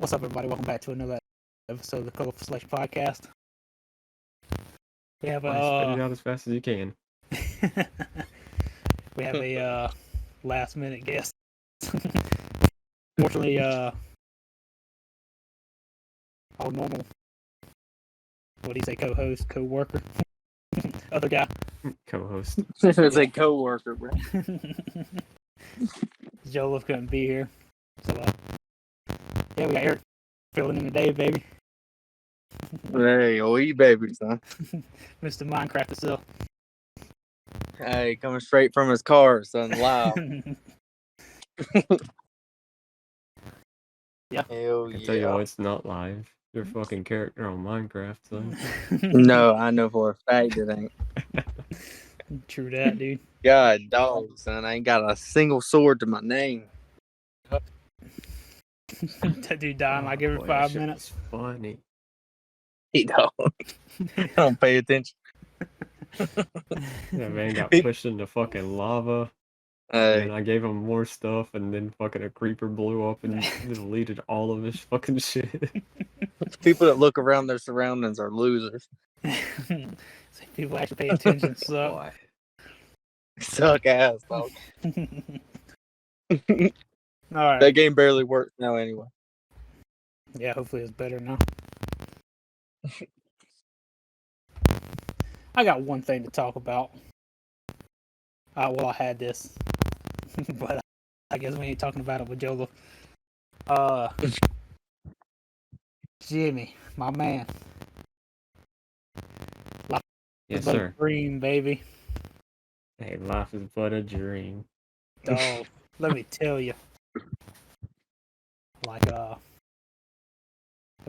What's up, everybody? Welcome back to another episode of the Colorful Selection Podcast. We have Spit it out as fast as you can. we have a last minute guest. Fortunately, our normal, what do you say, co-host, co-worker, other guy, Co-host. It's a co-worker, bro. Joseph couldn't be here, so yeah, we got Eric filling in today, baby. Hey, oh, you baby, son. Mr. Minecraft itself. Hey, coming straight from his car, son. Loud. Yeah. Hell I can tell you yeah. what, it's not live. Your fucking character on Minecraft, son. No, I know for a fact it ain't. True that, dude. God, dog, son. I ain't got a single sword to my name. That dude dying like every boy, 5 that shit minutes. was funny. He don't. Don't pay attention. Yeah, man got Pe- pushed into fucking lava. Hey, And I gave him more stuff, and then fucking a creeper blew up and deleted all of his fucking shit. people that look around their surroundings are losers. So people actually pay attention, so. Boy. Suck ass, dog. All right. That game barely works now anyway. Yeah, hopefully it's better now. I got one thing to talk about. Well, I had this, but I guess we ain't talking about it with Jolo. Jimmy, my man. Yes, But sir. Dream, baby. Hey, life is but a dream. Dog, let me tell you. Like, I've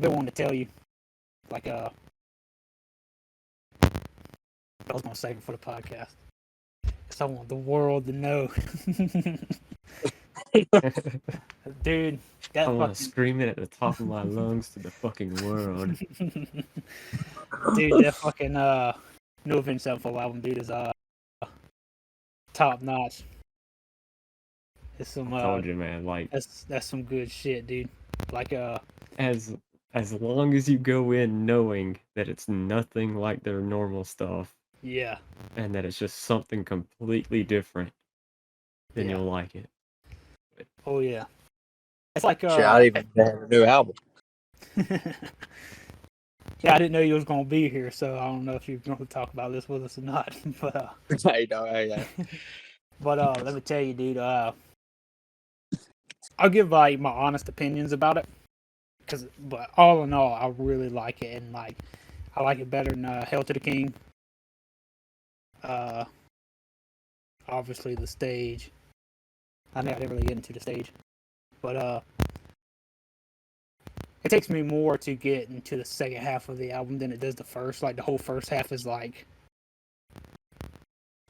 been wanting to tell you. Like, I was going to save it for the podcast. Because I want the world to know. Dude, that I want fucking... to scream it at the top of my lungs to the fucking world. Dude, that fucking, No Avenged Sevenfold album, dude, is, top notch. It's some, I told you, man. Like, that's some good shit, dude. Like, as long as you go in knowing that it's nothing like their normal stuff, yeah. and that it's just something completely different, then Yeah. you'll like it. Oh, yeah. It's like, Shit, I even have a new album. Yeah, I didn't know you was gonna be here, so I don't know if you're gonna talk about this with us or not. But Hey, dog, hey. let me tell you, dude. I'll give like my honest opinions about it, but all in all, I really like it, and like I like it better than Hail to the King. Obviously the stage. I didn't really get into the stage, but it takes me more to get into the second half of the album than it does the first. Like the whole first half is like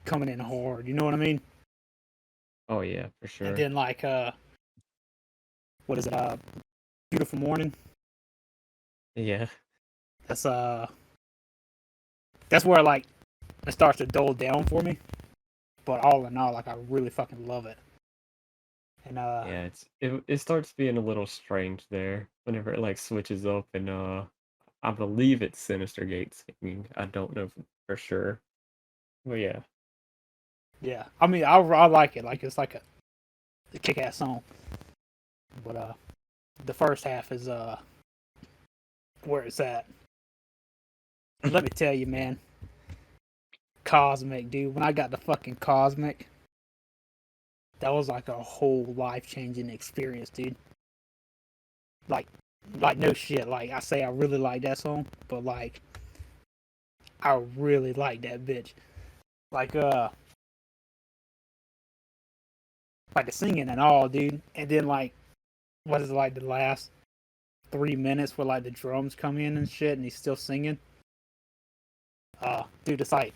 coming in hard. You know what I mean? Oh yeah, for sure. And then like what is it? Beautiful Morning. Yeah. That's where like it starts to dull down for me. But all in all, like I really fucking love it. And Yeah, it starts being a little strange there whenever it like switches up, and I believe it's Sinister Gate singing. I don't know for sure. But yeah. yeah, I mean I like it. Like it's like a kick-ass song. But the first half is where it's at. Let me tell you, man. Cosmic, dude. When I got the fucking Cosmic, that was like a whole life-changing experience, dude. Like no shit. Like I say, I really like that song, but like I really like that bitch. Like the singing and all, dude. And then like, what is it, like the last 3 minutes where like the drums come in and shit, and he's still singing. Dude, it's like,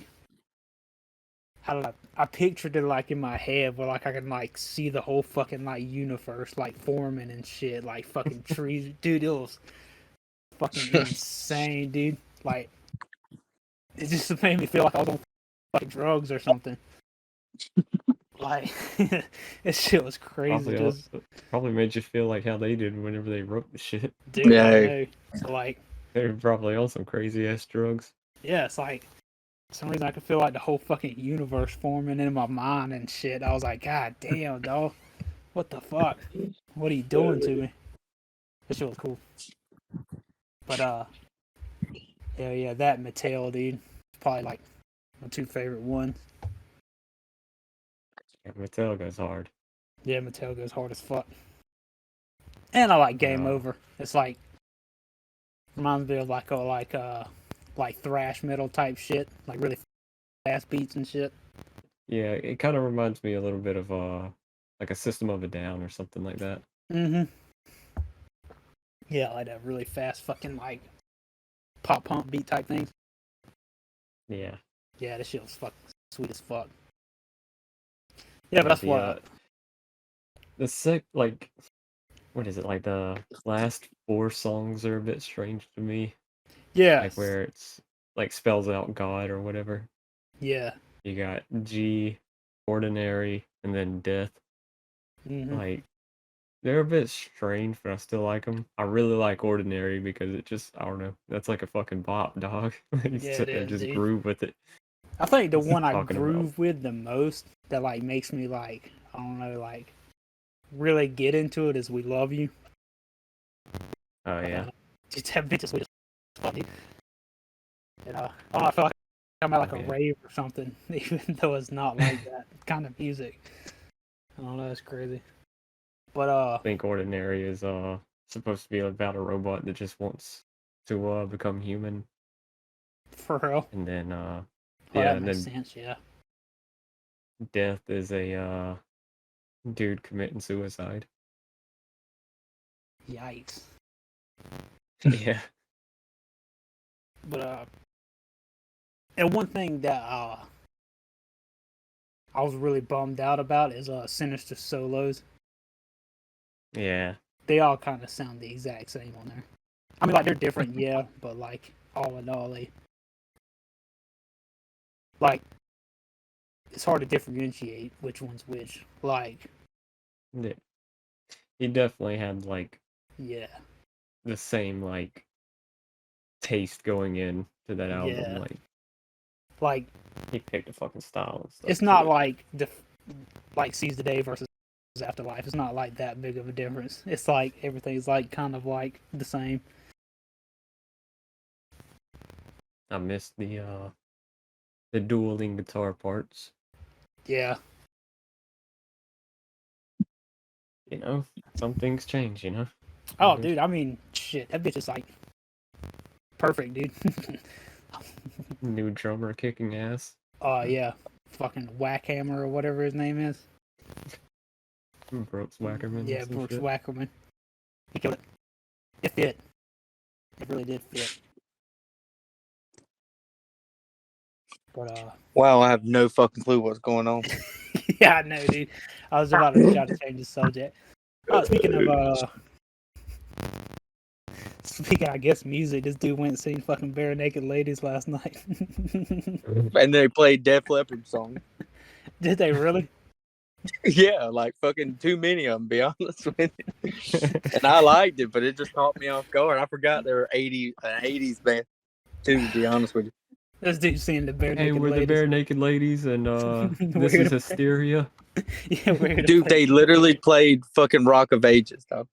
I pictured it like in my head where like I can like see the whole fucking like universe like forming and shit, like fucking trees. Dude, it was fucking insane, dude. Like it just made me feel like I was on fucking drugs or something. Like, this shit was crazy. Probably made you feel like how they did whenever they wrote the shit. Dude, Yeah. I know. So, like, They're probably on some crazy ass drugs. yeah, it's like, for some reason I could feel like the whole fucking universe forming in my mind and shit. I was like, God damn, dog. What the fuck? What are you doing to me? This shit was cool. But, yeah, that Mattel, dude. Probably like my 2 favorite ones. Yeah, Mattel goes hard. Yeah, Mattel goes hard as fuck. And I like Game Over. It's like, reminds me of like thrash metal type shit. Like really fast beats and shit. Yeah, it kind of reminds me a little bit of like a System of a Down or something like that. Mm-hmm. Yeah, like that really fast fucking like pop punk beat type thing. Yeah. Yeah, this shit was fucking sweet as fuck. Yeah, but that's what. Like, what is it? Like the last 4 songs are a bit strange to me. Yeah. Like where it's like spells out God or whatever. Yeah. You got G, Ordinary, and then Death. Mm-hmm. Like, they're a bit strange, but I still like them. I really like Ordinary because it just, I don't know, that's like a fucking bop, dog. You Yeah, sit it there and is, just dude. groove with it. I think the That's one I talking groove about. with the most that like makes me like, I don't know, like really get into it is We Love You. Oh yeah. Just that bitch is sweet as fuck, dude. And I feel like I'm at like a rave or something, even though it's not like that kind of music. I don't know, it's crazy. But I think Ordinary is supposed to be about a robot that just wants to become human. For real. And then yeah, yeah, that and makes then sense, yeah. Death is a dude committing suicide. Yikes. Yeah. But and one thing that I was really bummed out about is Sinister solos. Yeah. They all kind of sound the exact same on there. I mean, like, they're different, yeah, but like all in all, like, it's hard to differentiate which one's which. Like, Yeah. He definitely had like yeah, the same like taste going in to that album. Yeah. Like like he picked a fucking style and stuff. it's not too. like Seize the Day versus Afterlife. It's not like that big of a difference. It's like everything's like kind of like the same. I missed the dueling guitar parts. Yeah, You know, some things change. You know. Oh, dude, I mean, shit, that bitch is like perfect, dude. New drummer kicking ass. Yeah, fucking Whackhammer or whatever his name is. Brooks Wackerman. Yeah, Brooks Wackerman. He killed it. It fit. It really did fit. But Wow, I have no fucking clue what's going on. yeah, I know, dude. I was about to try to change the subject. Speaking of I guess music, this dude went and seen fucking Bare Naked Ladies last night. And they played Def Leppard song. Did they really? Yeah, like fucking too many of them, be honest with you. And I liked it, but it just caught me off guard. I forgot they were 80s band too, to be honest with you. This dude seeing the Bare Hey, Naked we're Ladies. the Bare Naked Ladies, and this is Hysteria. Yeah, we're gonna Dude, they literally played fucking Rock of Ages, dog.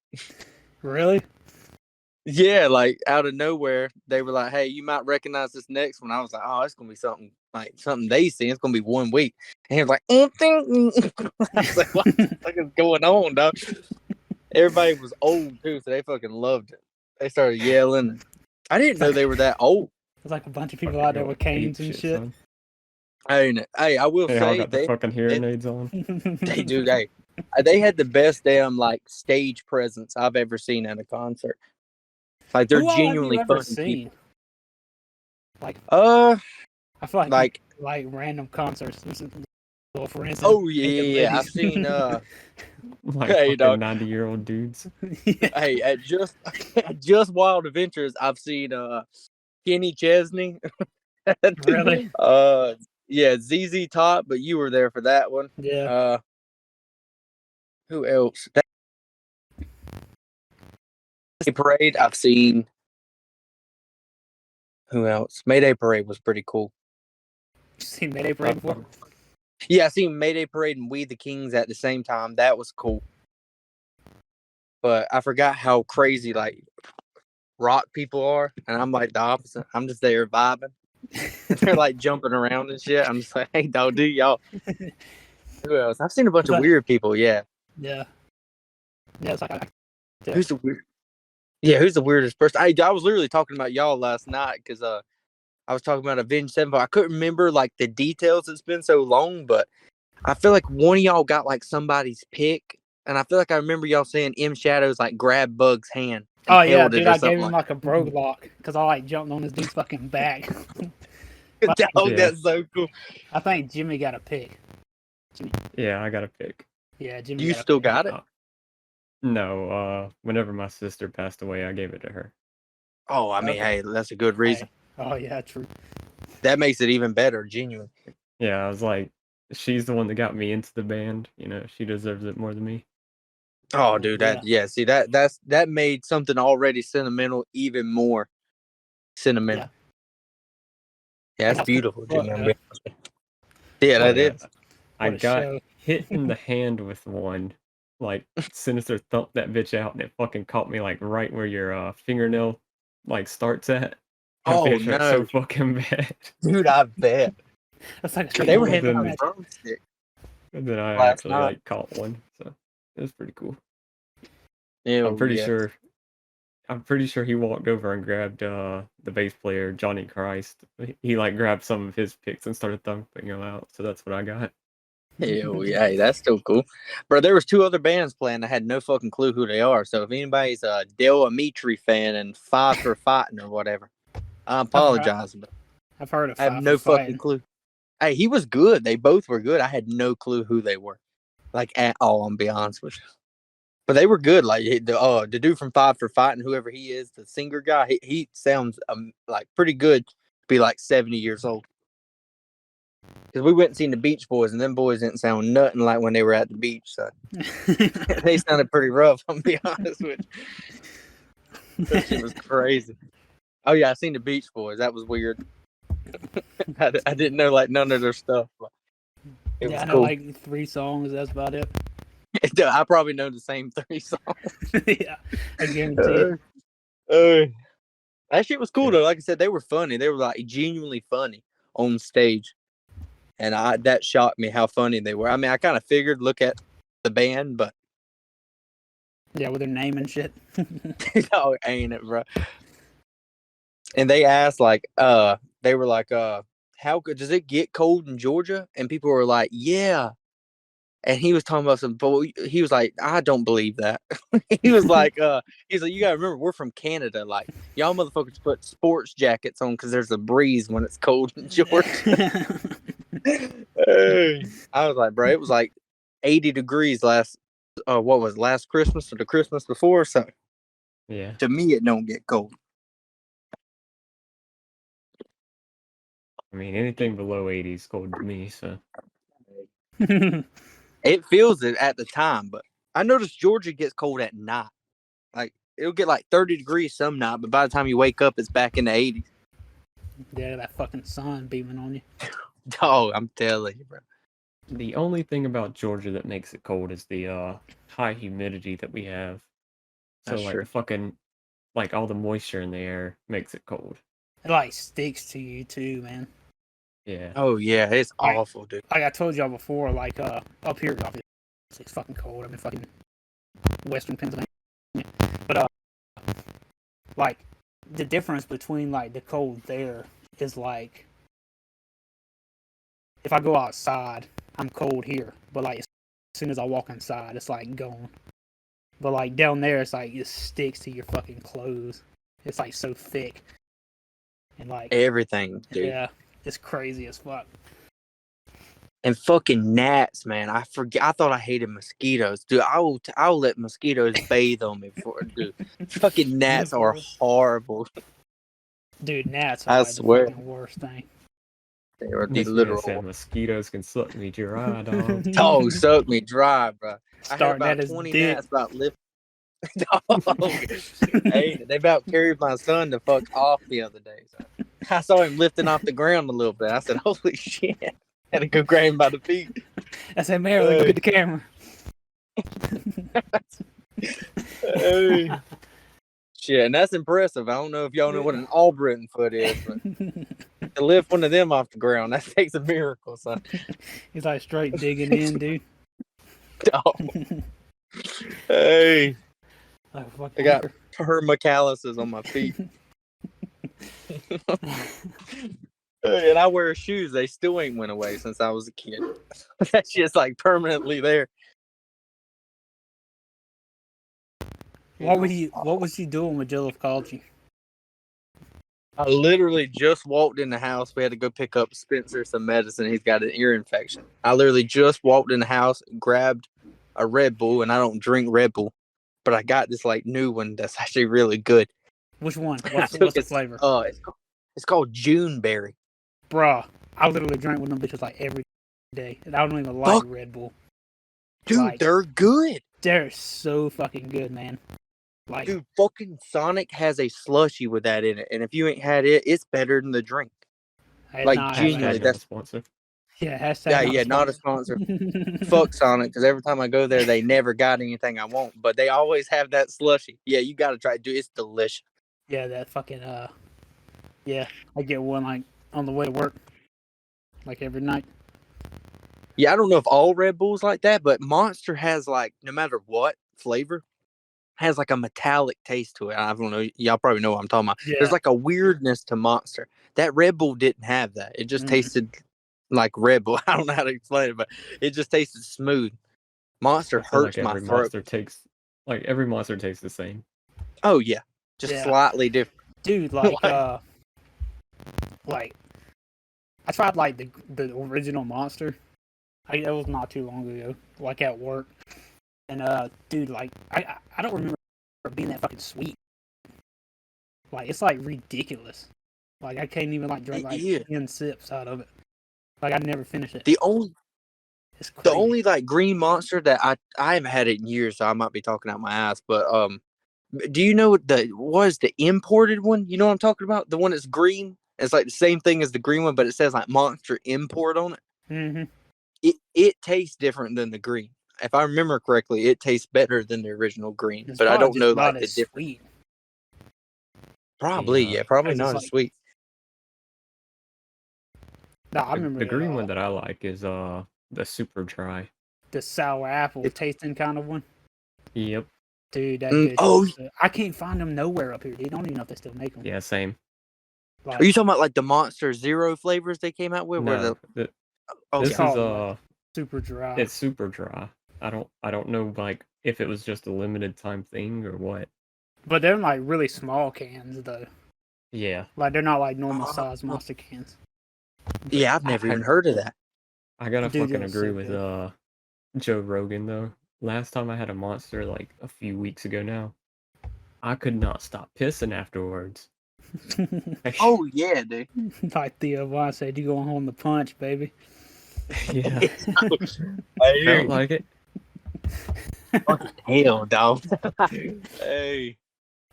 Really? Yeah, like out of nowhere, they were like, "Hey, you might recognize this next one." I was like, "Oh, it's gonna be something they see. It's gonna be 1 week." And he was like, I was like, "What the fuck is going on, dog?" Everybody was old too, so they fucking loved it. They started yelling. I didn't know they were that old. There's like a bunch of people out there with canes and shit. Son. Hey, I will They all say got the fucking hearing aids on. they do. They had the best damn like stage presence I've ever seen at a concert. Like they're Who all genuinely have you ever fun seen? people. Like, I feel like random concerts. Well, for instance, oh yeah, I've seen Like Hey, fucking dog. 90-year-old dudes. Yeah. hey at just Wild Adventures I've seen Kenny Chesney. Really? Yeah, ZZ Top, but you were there for that one. Yeah. Who else? That Parade. I've seen. Who else? Mayday Parade was pretty cool. You seen Mayday Parade before? Yeah, I seen Mayday Parade and We the Kings at the same time. That was cool. But I forgot how crazy like rock people are, and I'm like the opposite. I'm just there vibing. And they're like jumping around and shit. I'm just like, hey, dog, dude, y'all. Who else? I've seen a bunch of weird people. Yeah. Yeah. Yeah, it's like Who's the weird? Yeah, who's the weirdest person? I was literally talking about y'all last night because I was talking about Avenged Sevenfold. I couldn't remember like the details. It's been so long, but I feel like one of y'all got like somebody's pick, and I feel like I remember y'all saying M Shadows like grabbed Bug's hand. Oh yeah, held it dude! or I gave something him like a bro lock because I like jumped on this dude's fucking back. Dog, Yeah. that's so cool. I think Jimmy got a pick. Yeah, I got a pick. Yeah, Jimmy. You got a still pick. got it? No, whenever my sister passed away, I gave it to her. Oh, I mean, Okay. hey, that's a good reason. Hey. Oh yeah, true. That makes it even better, genuine. Yeah, I was like, she's the one that got me into the band. You know, she deserves it more than me. Oh, dude, see that made something already sentimental even more sentimental. Yeah, that's beautiful, dude. Yeah, that is. I What a got show. hit in the hand with one. Like Sinister thumped that bitch out, and it fucking caught me like right where your fingernail like starts at. That Oh, bitch hurt no. so fucking bad. Dude, I bet. That's like They were straight hitting Then- on drumstick. And then I Last actually night. like caught one, so it was pretty cool. Yeah, I'm pretty sure he walked over and grabbed the bass player Johnny Christ. He like grabbed some of his picks and started thumping them out. So that's what I got. Hell yeah, hey, that's still cool. Bro, there was 2 other bands playing. I had no fucking clue who they are. So if anybody's a Dale Amitri fan and Five for Fighting or whatever, I apologize, but I've heard of. I have no fucking clue. Hey, he was good. They both were good. I had no clue who they were, like at all. I'm be honest with you, but they were good. Like the dude from Five for Fighting, whoever he is, the singer guy, he sounds like pretty good. To be like 70 years old. Because we went and seen the Beach Boys, and them boys didn't sound nothing like when they were at the beach. So they sounded pretty rough. I'm be honest with you. That shit was crazy. Oh yeah, I seen the Beach Boys. That was weird. I didn't know like none of their stuff. But it was I know cool. like 3 songs. That's about it. I probably know the same 3 songs. Yeah, I guarantee it. That shit was cool though. Like I said, they were funny. They were like genuinely funny on stage, and that shocked me how funny they were. I mean, I kind of figured, look at the band, but Yeah, with their name and shit. oh, ain't it, bro? And they asked like, they were like, how good does it get cold in Georgia? And people were like, yeah. And he was talking about he was like, I don't believe that. He was like, he's like, you gotta remember, we're from Canada. Like, y'all motherfuckers put sports jackets on because there's a breeze when it's cold in Georgia. I was like, bro, it was like 80 degrees last Christmas or the Christmas before. So Yeah. to me, it don't get cold. I mean, anything below 80 is cold to me, so. It feels it at the time, but I noticed Georgia gets cold at night. Like, it'll get like 30 degrees some night, but by the time you wake up, it's back in the 80s. Yeah, that fucking sun beaming on you. Dog, I'm telling you, bro. The only thing about Georgia that makes it cold is the high humidity that we have. So That's like true. the fucking like all the moisture in the air makes it cold. It like sticks to you too, man. Yeah. Oh yeah, it's Like- awful, dude. Like I told y'all before, like up here, obviously it's fucking cold. I'm in fucking Western Pennsylvania, but like the difference between like the cold there is like if I go outside, I'm cold here, but like as soon as I walk inside, it's like gone. But like down there, it's like it sticks to your fucking clothes. It's like so thick, and like Everything, dude. yeah, it's crazy as fuck. And fucking gnats, man. I thought I hated mosquitoes, dude. I'll let mosquitoes bathe on me before, dude. Fucking gnats are horrible. Dude, gnats I are like swear. the fucking worst thing. They are the Makes me literal. say mosquitoes can suck me dry, dog. Dog suck me dry, bro. I had Starting about at his 20 dick. gnats about lift. Dog. Hey, they about carried my son the fuck off the other day. So I saw him lifting off the ground a little bit. I said, "Holy shit!" Had to go grab him by the feet. I said, Marilyn, go get the camera. Hey. Shit, and that's impressive. I don't know if y'all know what an Albritton foot is, but to lift one of them off the ground, that takes a miracle, son. He's like straight digging in, dude. Dog. Hey, Like, fuck I got fucker. permacalluses on my feet. And I wear shoes. They still ain't went away since I was a kid. That shit's like permanently there. What was you doing when Joseph called you? I literally just walked in the house. We had to go pick up Spencer some medicine. He's got an ear infection. I literally just walked in the house, grabbed a Red Bull, and I don't drink Red Bull, but I got this like new one that's actually really good. Which one? I What's took the it- flavor? It's called Juneberry. Bruh, I literally drank one of them bitches like every day. And I don't even like Fuck. Red Bull. Dude, Like- they're good. They're so fucking good, man. Like, Dude, fucking Sonic has a slushy with that in it, and if you ain't had it, it's better than the drink. like, nah, genuinely, man. Hashtag not that's- a sponsor. Yeah, hashtag Yeah, not a sponsor. Fuck Sonic, because every time I go there, they never got anything I want, but they always have that slushy. Yeah, you gotta try it, dude. It's delicious. Yeah, that fucking yeah, I get one like on the way to work, like every night. Yeah, I don't know if all Red Bulls like that, but Monster has like no matter what flavor, has like a metallic taste to it. I don't know. Y'all probably know what I'm talking about. Yeah, There's like a weirdness to Monster. That Red Bull didn't have that. It just Mhm. tasted like Red Bull. I don't know how to explain it, but it just tasted smooth. Monster I feel hurts like my every throat. every monster tastes the same. Oh yeah, just Yeah. slightly different. dude, like Like- like I tried like the original Monster. That was not too long ago, like at work, and dude, like I don't remember it being that fucking sweet. Like it's like ridiculous. Like I can't even like drink like Yeah. 10 sips out of it. Like I never finish it. The only It's The crazy. only like green monster that I haven't had it in years, so I might be talking out my ass. But do you know what the imported one? You know what I'm talking about? The one that's green. It's like the same thing as the green one, but it says like Monster Import on it. Mm-hmm. It tastes different than the green. If I remember correctly, it tastes better than the original green. It's but I probably don't just know not like the as difference. sweet. Probably, Yeah. yeah, probably It's just not as like- sweet. No, I remember The green one that I like is the super dry. the sour apple It- tasting kind of one. Yep. Dude, that Mm, bitch oh. is, I can't find them nowhere up here, dude. I don't even know if they still make them. Yeah, same. Like, Are you talking about like the Monster Zero flavors they came out with? Where No, oh, this It's is called, super dry. it's super dry. I don't know like if it was just a limited time thing or what. But they're like really small cans though. Yeah, Like they're not like normal Oh. size monster cans. yeah, I've never even heard of that. I gotta Dude, fucking it was agree so with good. Joe Rogan though. Last time I had a monster like a few weeks ago now, I could not stop pissing afterwards. Oh yeah, dude. Like Theo Vaughn said, you going home to punch, baby. Yeah, I hear felt like it. Hell, dog. Hey,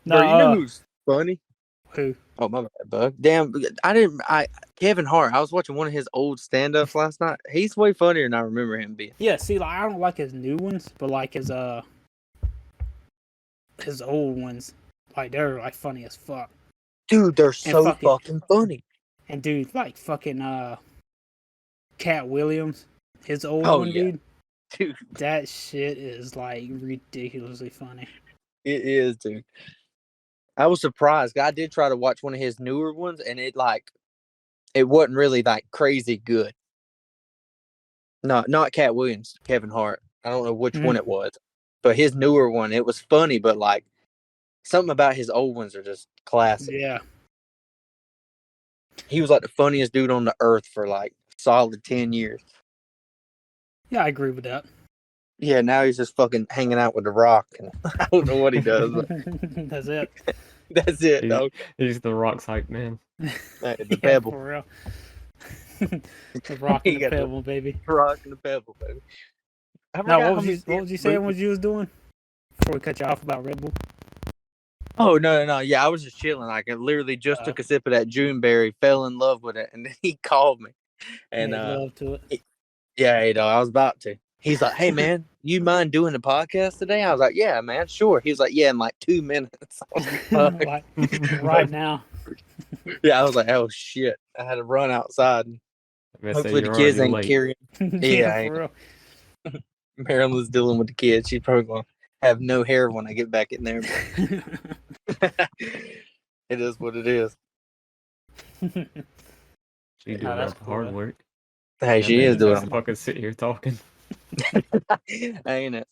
No, bro, you know who's funny? who? Oh my bad, bug. Damn, Kevin Hart. I was watching one of his old stand-ups last night. He's way funnier than I remember him being. Yeah, see, like I don't like his new ones, but like his old ones, like they're like funny as fuck. Dude, they're so fucking- fucking funny. And dude, like fucking Cat Williams, his old Oh, one, yeah. dude. Dude, That shit is like ridiculously funny. it is, dude. I was surprised. I did try to watch one of his newer ones, and it wasn't really like crazy good. No, not Cat Williams, Kevin Hart. I don't know which one it was, but his newer one, it was funny, but like something about his old ones are just classic. Yeah. He was like the funniest dude on the earth for like solid 10 years. Yeah, I agree with that. Yeah, now he's just fucking hanging out with The Rock, and I don't know what he does. But That's it. that's it, He's- dog. He's the Rock's hype man. The Yeah, Pebble. for real. The rock He and the got the pebble, baby. rock and the pebble, baby. I No, forgot what how was many you what was you damn saying movies- what you was doing? Before we cut you off about Red Bull. Oh no. Yeah, I was just chilling. Like I literally just took a sip of that Juneberry, fell in love with it, and then he called me. And Made love to it. yeah, you know, I was about to. He's like, "Hey man, you mind doing the podcast today?" I was like, "Yeah, man, sure." He was like, "Yeah, in like 2 minutes." I was like, "Fuck." Like, right now. Yeah, I was like, "Oh shit!" I had to run outside. And I say hopefully the you're kids already ain't late. carrying. Yeah, I for real. Marilyn's dealing with the kids. She's probably gonna have no hair when I get back in there. But it is what it is. She doing Oh, all that's the cool, hard though. work. Hey, And she then is doing just fucking sit here talking. ain't it?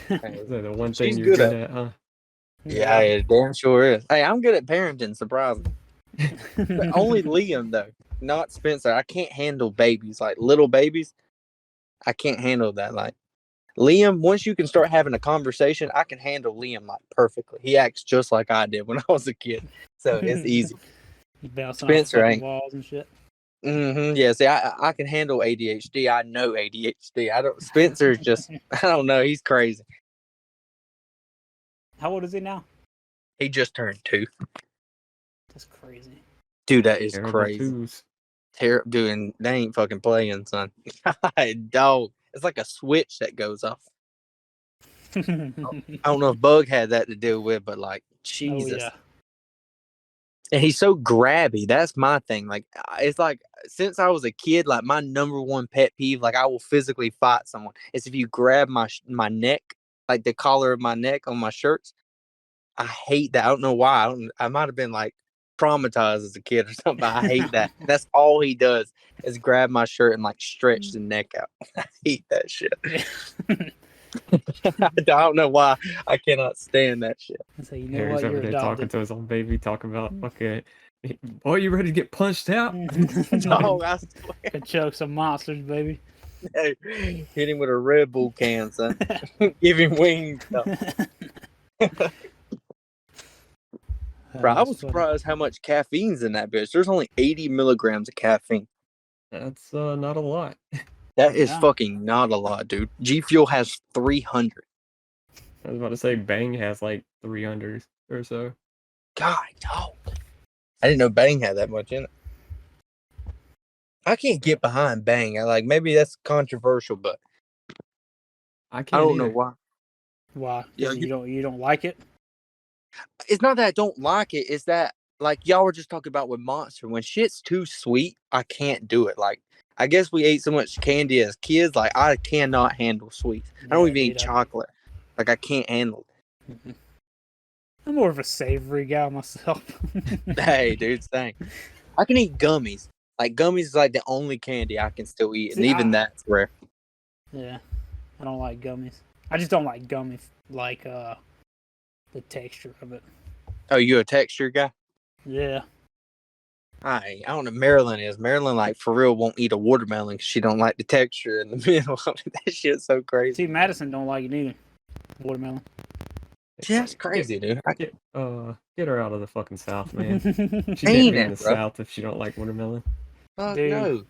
Hey, So the one thing she's you're good good at. at, huh? Yeah, it damn sure is. Hey, I'm good at parenting, surprisingly. But only Liam though, not Spencer. I can't handle babies, like little babies. I can't handle that. Like Liam, once you can start having a conversation, I can handle Liam like perfectly. He acts just like I did when I was a kid, so it's easy. You bouncing Spencer off fucking ain't. walls and shit. Yeah, see, I can handle ADHD. I know ADHD. I don't. Spencer's just, I don't know. He's crazy. How old is he now? He just turned 2. That's crazy. Dude, that is Terrible crazy. twos. Dude, they ain't fucking playing, son. Dog, it's like a switch that goes off. I don't know if Bug had that to deal with, but like, Jesus. Oh yeah. And he's so grabby. That's my thing. Like, it's like since I was a kid, like my number one pet peeve, like I will physically fight someone, is if you grab my neck, like the collar of my neck on my shirts. I hate that. I don't know why. I might have been like traumatized as a kid or something. But I hate that. That's all he does is grab my shirt and like stretch the neck out. I hate that shit. I don't know why. I cannot stand that shit. So you know Harry's what? over You're there talking adopted. to his own baby, talking about, okay, boy, you ready to get punched out? Dog, I swear. Could choke some monsters, baby. Hey, hit him with a Red Bull can, son. Give him wings. No. Bro, I was surprised how much caffeine's in that bitch. There's only 80 milligrams of caffeine. That's not a lot. That is Yeah. fucking not a lot, dude. G Fuel has 300. I was about to say Bang has like 300 or so. God, dog. I didn't know Bang had that much in it. I can't get behind Bang. Maybe that's controversial, but I I can't don't know either. why. Why? Yeah, You don't like it? It's not that I don't like it. It's that like y'all were just talking about with Monster. When shit's too sweet, I can't do it. Like I guess we ate so much candy as kids. Like I cannot handle sweets. I don't even eat chocolate. Like I can't handle it. I'm more of a savory guy myself. Hey, dude, same. I can eat gummies. Like gummies is like the only candy I can still eat, and See, even that's rare. Yeah, I don't like gummies. I just don't like gummies, like the texture of it. Oh, you a texture guy? Yeah. I don't know. Marilyn is. Marilyn, like, for real, won't eat a watermelon because she don't like the texture in the middle of it. That shit's so crazy. See, Madison don't like it either. Watermelon. Yeah, that's crazy, dude. Get her out of the fucking South, man. She Ain't can't be in it, the bro? South if she don't like watermelon. Fuck Dude, no.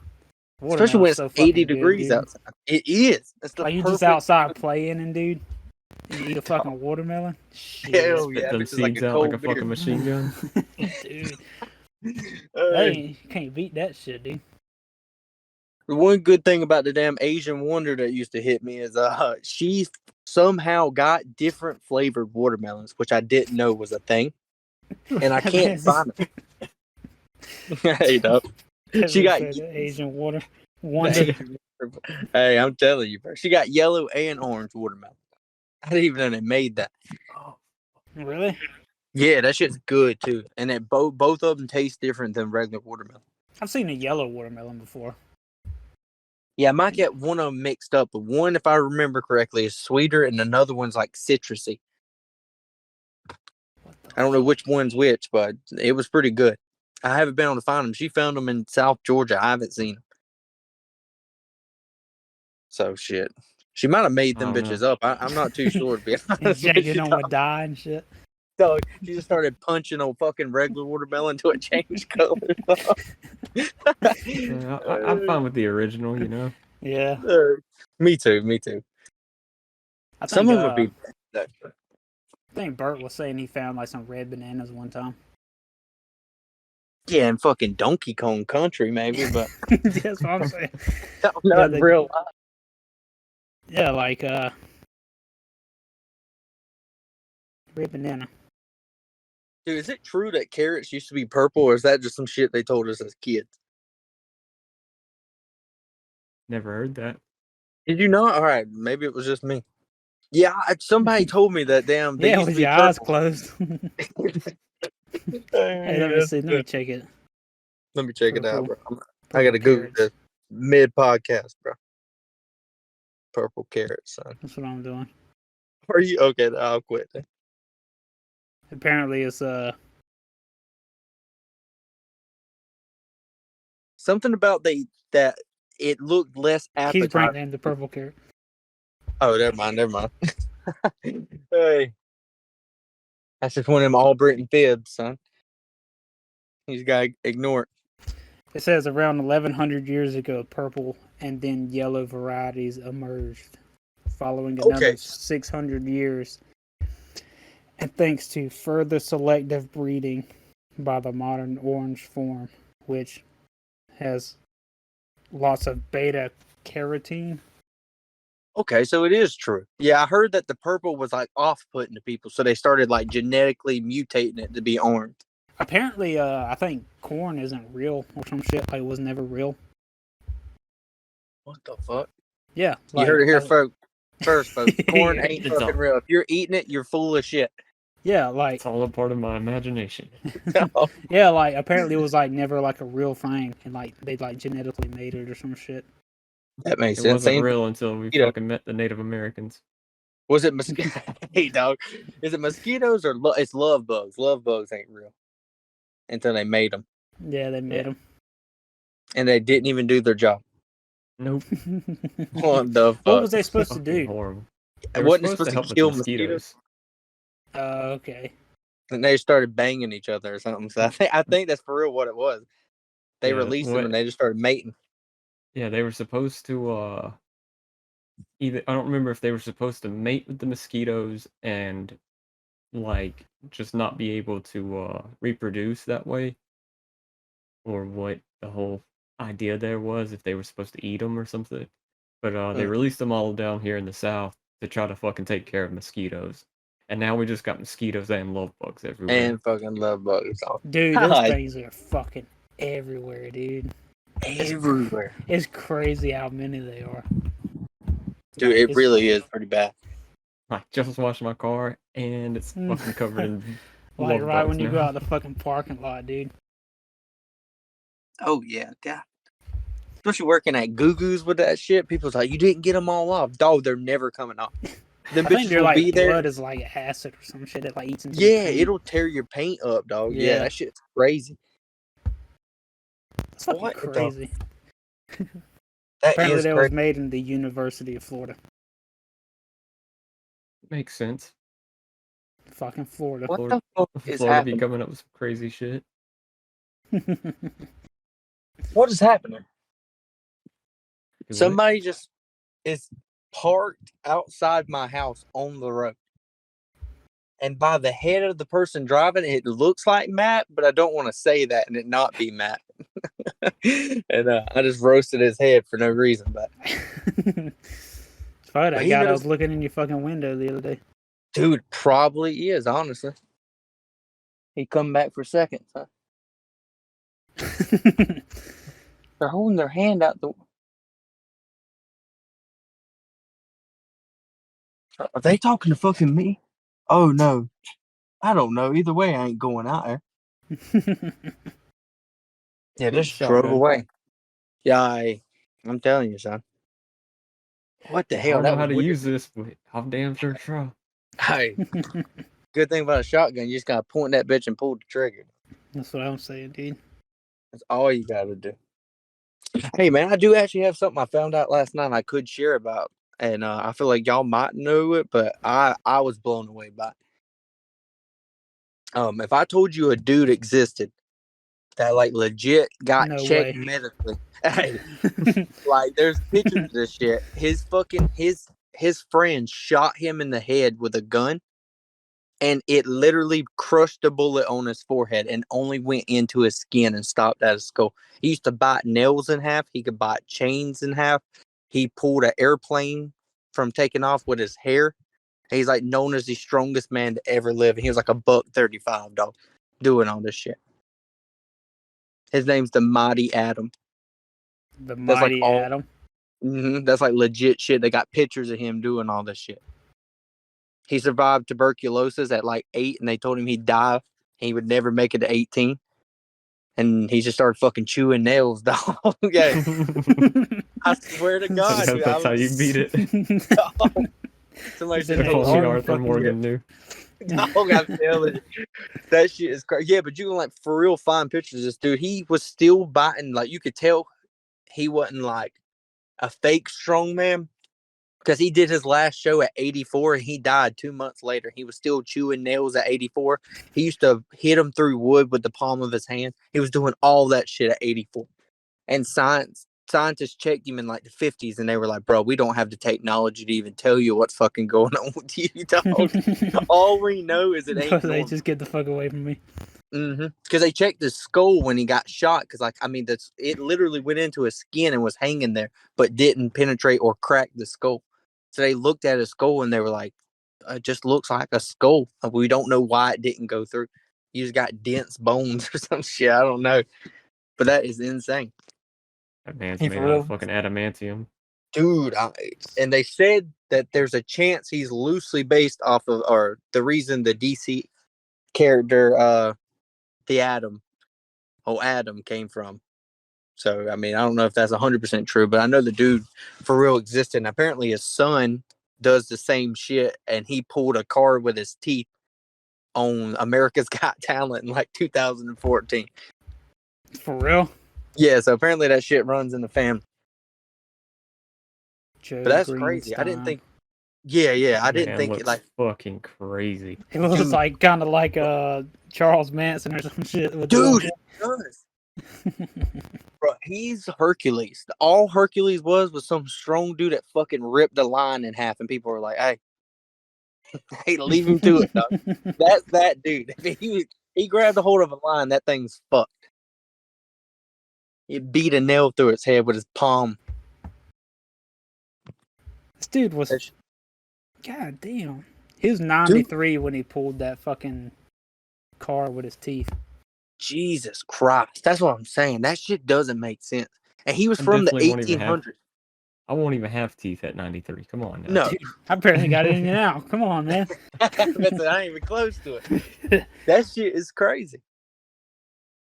Watermelon's Especially when it's so 80 fucking good, degrees dude. outside. It is. It's the Like you perfect. just outside playing and dude, and you eat a fucking watermelon. Shit. Hell Spit yeah, them it's like seeds a out like cold a fucking beer. machine gun. Dude, Hey, you can't beat that shit, dude. the one good thing about the damn Asian Wonder that used to hit me is she somehow got different flavored watermelons, which I didn't know was a thing. And I can't find them. Hey, dog. She got Asian wonder. Hey, I'm telling you, bro. She got yellow and orange watermelon. I didn't even know they made that. Really? Yeah, that shit's good too. And it both of them taste different than regular watermelon. I've seen a yellow watermelon before. Yeah, I might get one of them mixed up, but one, if I remember correctly, is sweeter and another one's like citrusy. I don't know which one's which, but it was pretty good. I haven't been able to find them. She found them in South Georgia. I haven't seen them. So shit. She might have made them I don't bitches know. up. I'm not too sure to be honest. with Injected you, them dog. with dye and shit. Dog, she just started punching a fucking regular watermelon until it changed color. I'm fine with the original, you know. Yeah. Me too. I think, Some of them would be. I think Bert was saying he found like some red bananas one time. Yeah, in fucking Donkey Kong Country, maybe, but That's what I'm saying. not they- real life. Yeah, like red banana. Dude, is it true that carrots used to be purple, or is that just some shit they told us as kids? Never heard that. Did you not? All right, maybe it was just me. Yeah, somebody told me that. Damn, they Yeah, used with to be your eyes purple. closed. Hey, let me see. Let me check it. Let me check it out, Purple- bro. I gotta purple Google carrots. this mid podcast, bro. Purple carrots, son. That's what I'm doing. Are you okay? I'll quit. Apparently, it's Something about that it looked less he's appetizing. branding the purple carrot. Oh, never mind. Hey, that's just one of them all Britain fibs, son. You just gotta ignore it. It says around 1100 years ago, purple and then yellow varieties emerged, following another Okay. 600 years. And thanks to further selective breeding by the modern orange form, which has lots of beta carotene. Okay, so it is true. Yeah, I heard that the purple was like off-putting to people, so they started like genetically mutating it to be orange. Apparently, I think corn isn't real or some shit. Like, it was never real. What the fuck? Yeah. You heard it here, folks. first, folks. Corn ain't It's fucking all- real. If you're eating it, you're full of shit. Yeah, like, It's all a part of my imagination. yeah, like, apparently it was, like, never, like, a real thing. And, like, they, like, genetically made it or some shit. That makes It sense. wasn't Same- real until we You know. fucking met the Native Americans. Was it mosquitoes? Hey, dog. Is it mosquitoes or it's love bugs? Love bugs ain't real until they made them, Yeah, they made and they didn't even do their job. Nope. them. What the fuck? What was they supposed to Fucking do? horrible. It They were wasn't supposed to help supposed with to kill mosquitoes. Okay. And they started banging each other or something. So I think that's for real what it was. They Yeah, released them what- and they just started mating. Yeah, they were supposed to either I don't remember if they were supposed to mate with the mosquitoes and like just not be able to reproduce that way, or what the whole idea there was, if they were supposed to eat them or something. But they Mm. released them all down here in the south to try to fucking take care of mosquitoes. And now we just got mosquitoes and love bugs everywhere. And fucking love bugs. Dude, those God. things are fucking everywhere, dude. Everywhere. It's crazy how many they are. Dude, it It's- really is pretty bad. I just washed my car and it's fucking covered in Like love right bugs when you now. go out the fucking parking lot, dude. Oh, yeah. God. Especially working at Goo Goos with that shit. People's like, you didn't get them all off. Dog, they're never coming off. Them I think bitches they're will like be there. blood is like acid or some shit that like eats into the Yeah, paint. it'll tear your paint up, dog. Yeah, Yeah. that shit's crazy. It's fucking what the- crazy. That Apparently is that was crazy. made in the University of Florida. Makes sense. Fucking Florida. What Florida- the fuck is Florida be happening? coming up with some crazy shit. What is happening? Do what? Somebody just is parked outside my house on the road. And by the head of the person driving, it looks like Matt, but I don't want to say that and it not be Matt. And I just roasted his head for no reason. But It's probably that He guy that knows- was looking in your fucking window the other day. dude, probably is, honestly. He come back for seconds, huh? They're holding their hand out the. Are they talking to fucking me? Oh no, I don't know. Either way, I ain't going out there. Yeah, just drove Shotgun. away. Yeah, I'm telling you, son. What the I hell? don't know That how was to weird. use this, but I'm damn sure try. Hey, good thing about a shotgun, you just gotta point that bitch and pull the trigger. That's what I'm saying, dude. That's all you gotta do. Hey man, I do actually have something I found out last night I could share about, and I feel like y'all might know it, but I was blown away by it. If I told you a dude existed that like legit got No checked way. medically, hey, like there's pictures of this shit. His friend shot him in the head with a gun, and it literally crushed a bullet on his forehead and only went into his skin and stopped at his skull. He used to bite nails in half. He could bite chains in half. He pulled an airplane from taking off with his hair. He's like known as the strongest man to ever live. And he was like a $135 dog doing all this shit. His name's the Mighty Adam. The That's like mighty all. Adam. That's like legit shit. They got pictures of him doing all this shit. He survived tuberculosis at like 8, and they told him he'd die. He would never make it to 18. And he just started fucking chewing nails, dog. Yeah. I swear to God. That's dude, how I was, you beat it. Somebody He said, said, If "Hey, "Hey, only Arden Arthur fucking Morgan knew. dog, I'm telling you, that shit is crazy." Yeah, but you can like for real find pictures of this dude. He was still biting, like you could tell he wasn't like a fake strong man because he did his last show at 84 and he died 2 months later. He was still chewing nails at 84. He used to hit them through wood with the palm of his hand. He was doing all that shit at 84. And scientists checked him in like the 50s and they were like, "Bro, we don't have the technology to even tell you what's fucking going on with you, dog. All we know is it ain't They normal." just get the fuck away from me. Because they checked his skull when he got shot. Because, like, I mean, it literally went into his skin and was hanging there, but didn't penetrate or crack the skull. So they looked at his skull and they were like, "It just looks like a skull. We don't know why it didn't go through. You just got dense bones or some shit. I don't know." But that is insane, That man's He made for out real? of fucking adamantium. dude. And they said that there's a chance he's loosely based off of, or the reason the DC character, the Adam came from. So, I mean, I don't know if that's 100% true, but I know the dude for real existed. And apparently his son does the same shit, and he pulled a card with his teeth on America's Got Talent in like 2014. For real? Yeah, so apparently that shit runs in the family. Joe But that's crazy. I didn't Greenstein. think. Yeah, I didn't Man think looks it like. fucking crazy. It was Dude. like kind of like Charles Manson or some shit. With Dude, it does. Bro, he's Hercules. All Hercules was some strong dude that fucking ripped a line in half, and people were like, "Hey, hey, leave him to it, dog." That's that dude. If he grabbed a hold of a line, that thing's fucked. He beat a nail through its head with his palm. This dude was. That's- God damn. He was 93 when he pulled that fucking car with his teeth. Jesus Christ. That's what I'm saying. That shit doesn't make sense. And he was I from the definitely won't even have- 1800s. I won't even have teeth at 93. Come on now. No. Dude, I barely got it in and out. Come on, man. I ain't even close to it. That shit is crazy.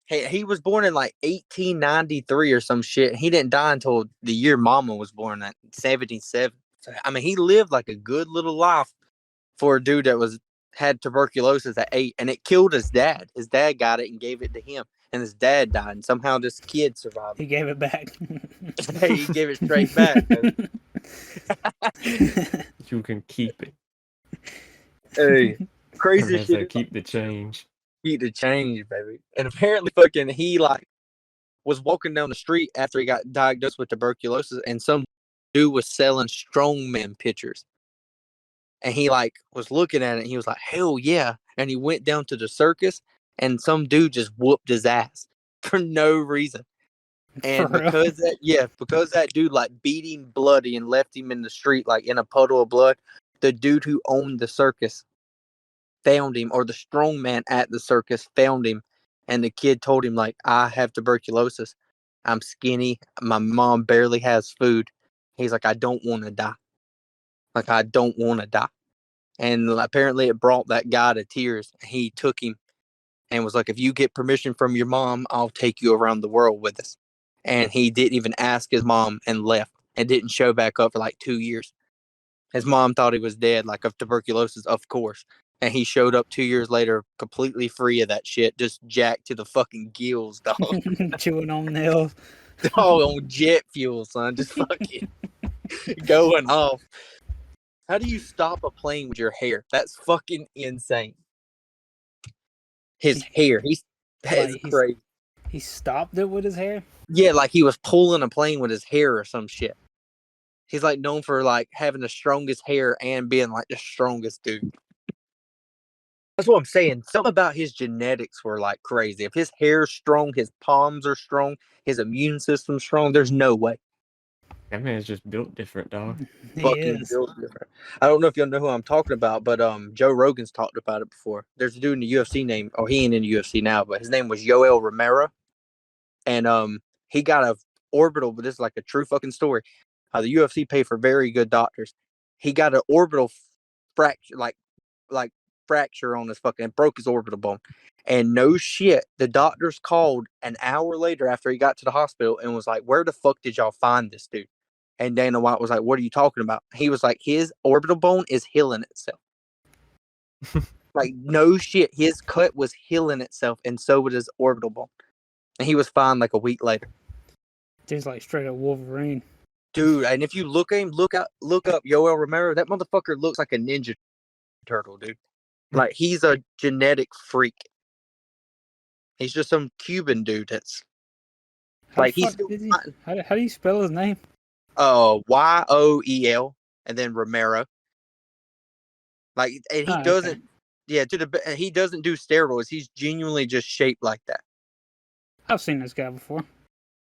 Hey, he was born in like 1893 or some shit. He didn't die until the year Mama was born at 77. So, I mean, he lived like a good little life for a dude that had tuberculosis at 8, and it killed his dad. His dad got it and gave it to him, and his dad died, and somehow this kid survived. He gave it back. He gave it straight back. You can keep it. Hey, crazy Man shit. said, keep the change. Keep the change, baby. And apparently, fucking, he like was walking down the street after he got diagnosed with tuberculosis, and some dude was selling strongman pictures. And he like was looking at it, and he was like, "Hell yeah!" And he went down to the circus, and some dude just whooped his ass for no reason. And For real? because that dude like beat him bloody and left him in the street like in a puddle of blood, the dude who owned the circus found him, or the strong man at the circus found him, and the kid told him like, "I have tuberculosis. I'm skinny. My mom barely has food." He's like, "I don't want to die. Like, I don't want to die." And apparently it brought that guy to tears. He took him and was like, "If you get permission from your mom, I'll take you around the world with us." And he didn't even ask his mom and left, and didn't show back up for like 2 years. His mom thought he was dead, like of tuberculosis, of course. And he showed up 2 years later, completely free of that shit, just jacked to the fucking gills, dog. Chewing on nails. Dog on jet fuel, son. Just fucking going off. How do you stop a plane with your hair? That's fucking insane. His hair. That is crazy. He stopped it with his hair. Yeah, like he was pulling a plane with his hair or some shit. He's like known for like having the strongest hair and being like the strongest dude. That's what I'm saying. Something about his genetics were like crazy. If his hair's strong, his palms are strong, his immune system's strong, there's no way. That man's just built different, dog. He Fucking is. built different. I don't know if y'all know who I'm talking about, but Joe Rogan's talked about it before. There's a dude in the UFC name, oh, he ain't in the UFC now, but his name was Yoel Romero. And he got a orbital, but this is like a true fucking story. The UFC paid for very good doctors. He got an orbital fracture, like fracture on his fucking, broke his orbital bone. And no shit, the doctors called an hour later after he got to the hospital and was like, "Where the fuck did y'all find this dude?" And Dana White was like, "What are you talking about?" He was like, "His orbital bone is healing itself." Like, no shit, his cut was healing itself, and so was his orbital bone. And he was fine like a week later. Dude's like straight up Wolverine. Dude, and if you look at him, look up Yoel Romero, that motherfucker looks like a ninja turtle, dude. Like, he's a genetic freak. He's just some Cuban dude that's like, he's still how do you spell his name? Yoel and then Romero. Like, and he doesn't, okay. yeah, he doesn't do steroids. He's genuinely just shaped like that. I've seen this guy before.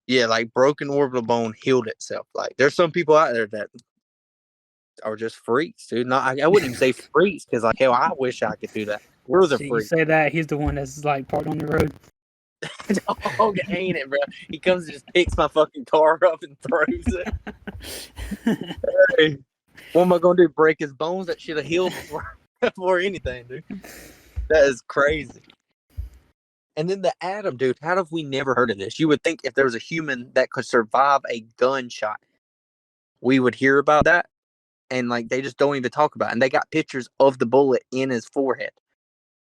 Yeah, like broken orbital bone healed itself. Like, there's some people out there that are just freaks, dude. Not, I wouldn't even say freaks because, like, hell, I wish I could do that. We're the So you freaks. say that he's the one that's like parked on the road. Dog, ain't it, bro? He comes and just picks my fucking car up and throws it. Hey, what am I gonna do? Break his bones? That should have healed before anything, dude. That is crazy. And then the atom, dude. How have we never heard of this? You would think if there was a human that could survive a gunshot, we would hear about that. And like, they just don't even talk about it. And they got pictures of the bullet in his forehead.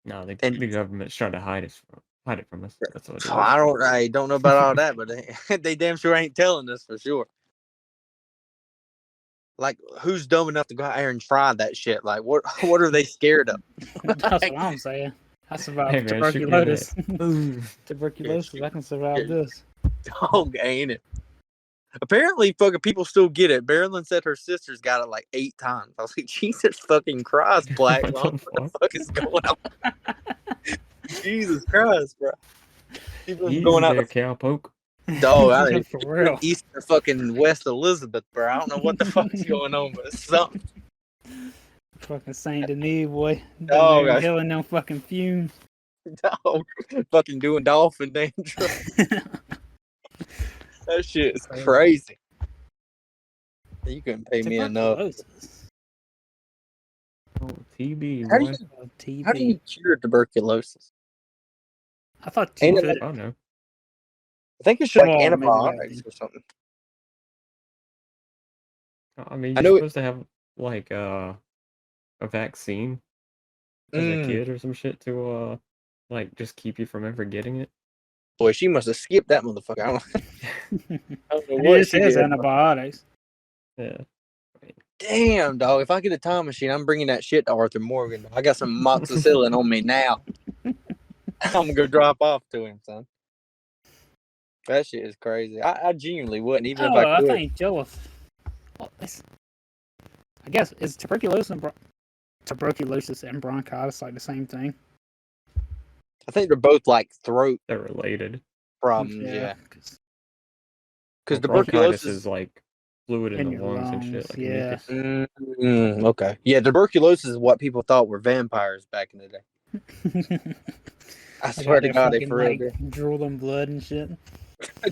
No, the And government's trying to hide it from us. That's what it is. I don't know about all that, but they damn sure ain't telling us for sure. Like, who's dumb enough to go out there and try that shit? Like, what are they scared of? That's what I'm saying. I survived Hey, man, shoot me tuberculosis. Ooh. Tuberculosis. I can survive this. Dog, ain't it? Apparently, fucking people still get it. Marilyn said her sister's got it like 8 times. I was like, Jesus fucking Christ, Black. What the fuck is going on? Jesus Christ, bro. People Easy going out there, to cowpoke. dog. I mean, For real. east of fucking West Elizabeth, bro. I don't know what the fuck is going on, but it's something. Fucking Saint Denis, boy. Oh, They're gosh. killing them fucking fumes. Dog, fucking doing dolphin danger. That shit is crazy. You couldn't pay me enough. Tuberculosis. Oh, TB, How do boy. you Oh, TB. How do you cure tuberculosis? I thought Ain't TB. it- Oh no. I think it's like Well, maybe antibiotics or something. I mean, I you're know supposed to have like a vaccine as a kid or some shit to like just keep you from ever getting it. Boy, she must have skipped that motherfucker. I don't know It what just she says did. antibiotics. Yeah. Damn, dog. If I get a time machine, I'm bringing that shit to Arthur Morgan. I got some moxicillin on me now. I'm going to go drop off to him, son. That shit is crazy. I genuinely wouldn't, even if I I could. think Joe was. Well, I guess is tuberculosis and bronchitis like the same thing? I think they're both like throat They're related. problems, yeah. 'Cause Because Well, bronchitis tuberculosis is like fluid in in the your lungs and lungs, shit, like yeah. a mucus. Okay. Yeah, tuberculosis is what people thought were vampires back in the day. I swear to God, they for real, dude. Drool them blood and shit.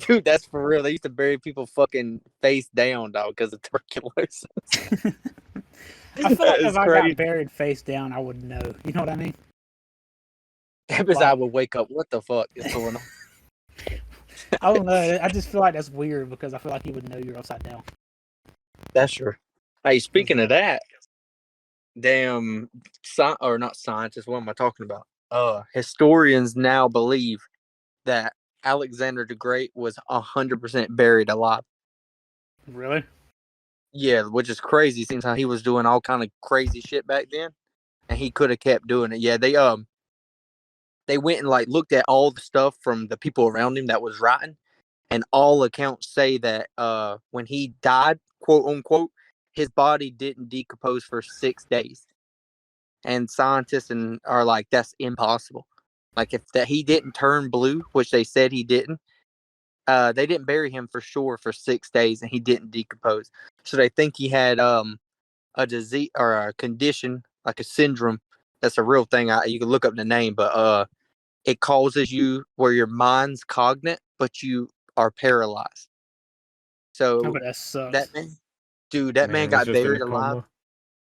Dude, that's for real. They used to bury people fucking face down, dog, because of tuberculosis. I feel That like is if I crazy. got buried face down, I would know. You know what I mean? Because I would wake up, what the fuck is going on? I don't know. I just feel like that's weird because I feel like you would know you're upside down. That's true. Hey, speaking of that, damn, or not scientists, what am I talking about? Historians now believe that Alexander the Great was 100% buried alive. Really? Yeah, which is crazy since how he was doing all kind of crazy shit back then, and he could have kept doing it. Yeah, they went and like looked at all the stuff from the people around him that was rotten, and all accounts say that when he died, quote unquote, his body didn't decompose for 6 days. And scientists are like, that's impossible. Like if that he didn't turn blue, which they said he didn't, they didn't bury him for sure for 6 days, and he didn't decompose. So they think he had a disease or a condition, like a syndrome. That's a real thing. You can look up the name, but it causes you where your mind's cognate, but you are paralyzed. Oh, So but that sucks. that man, dude, that man was got just in a buried alive coma.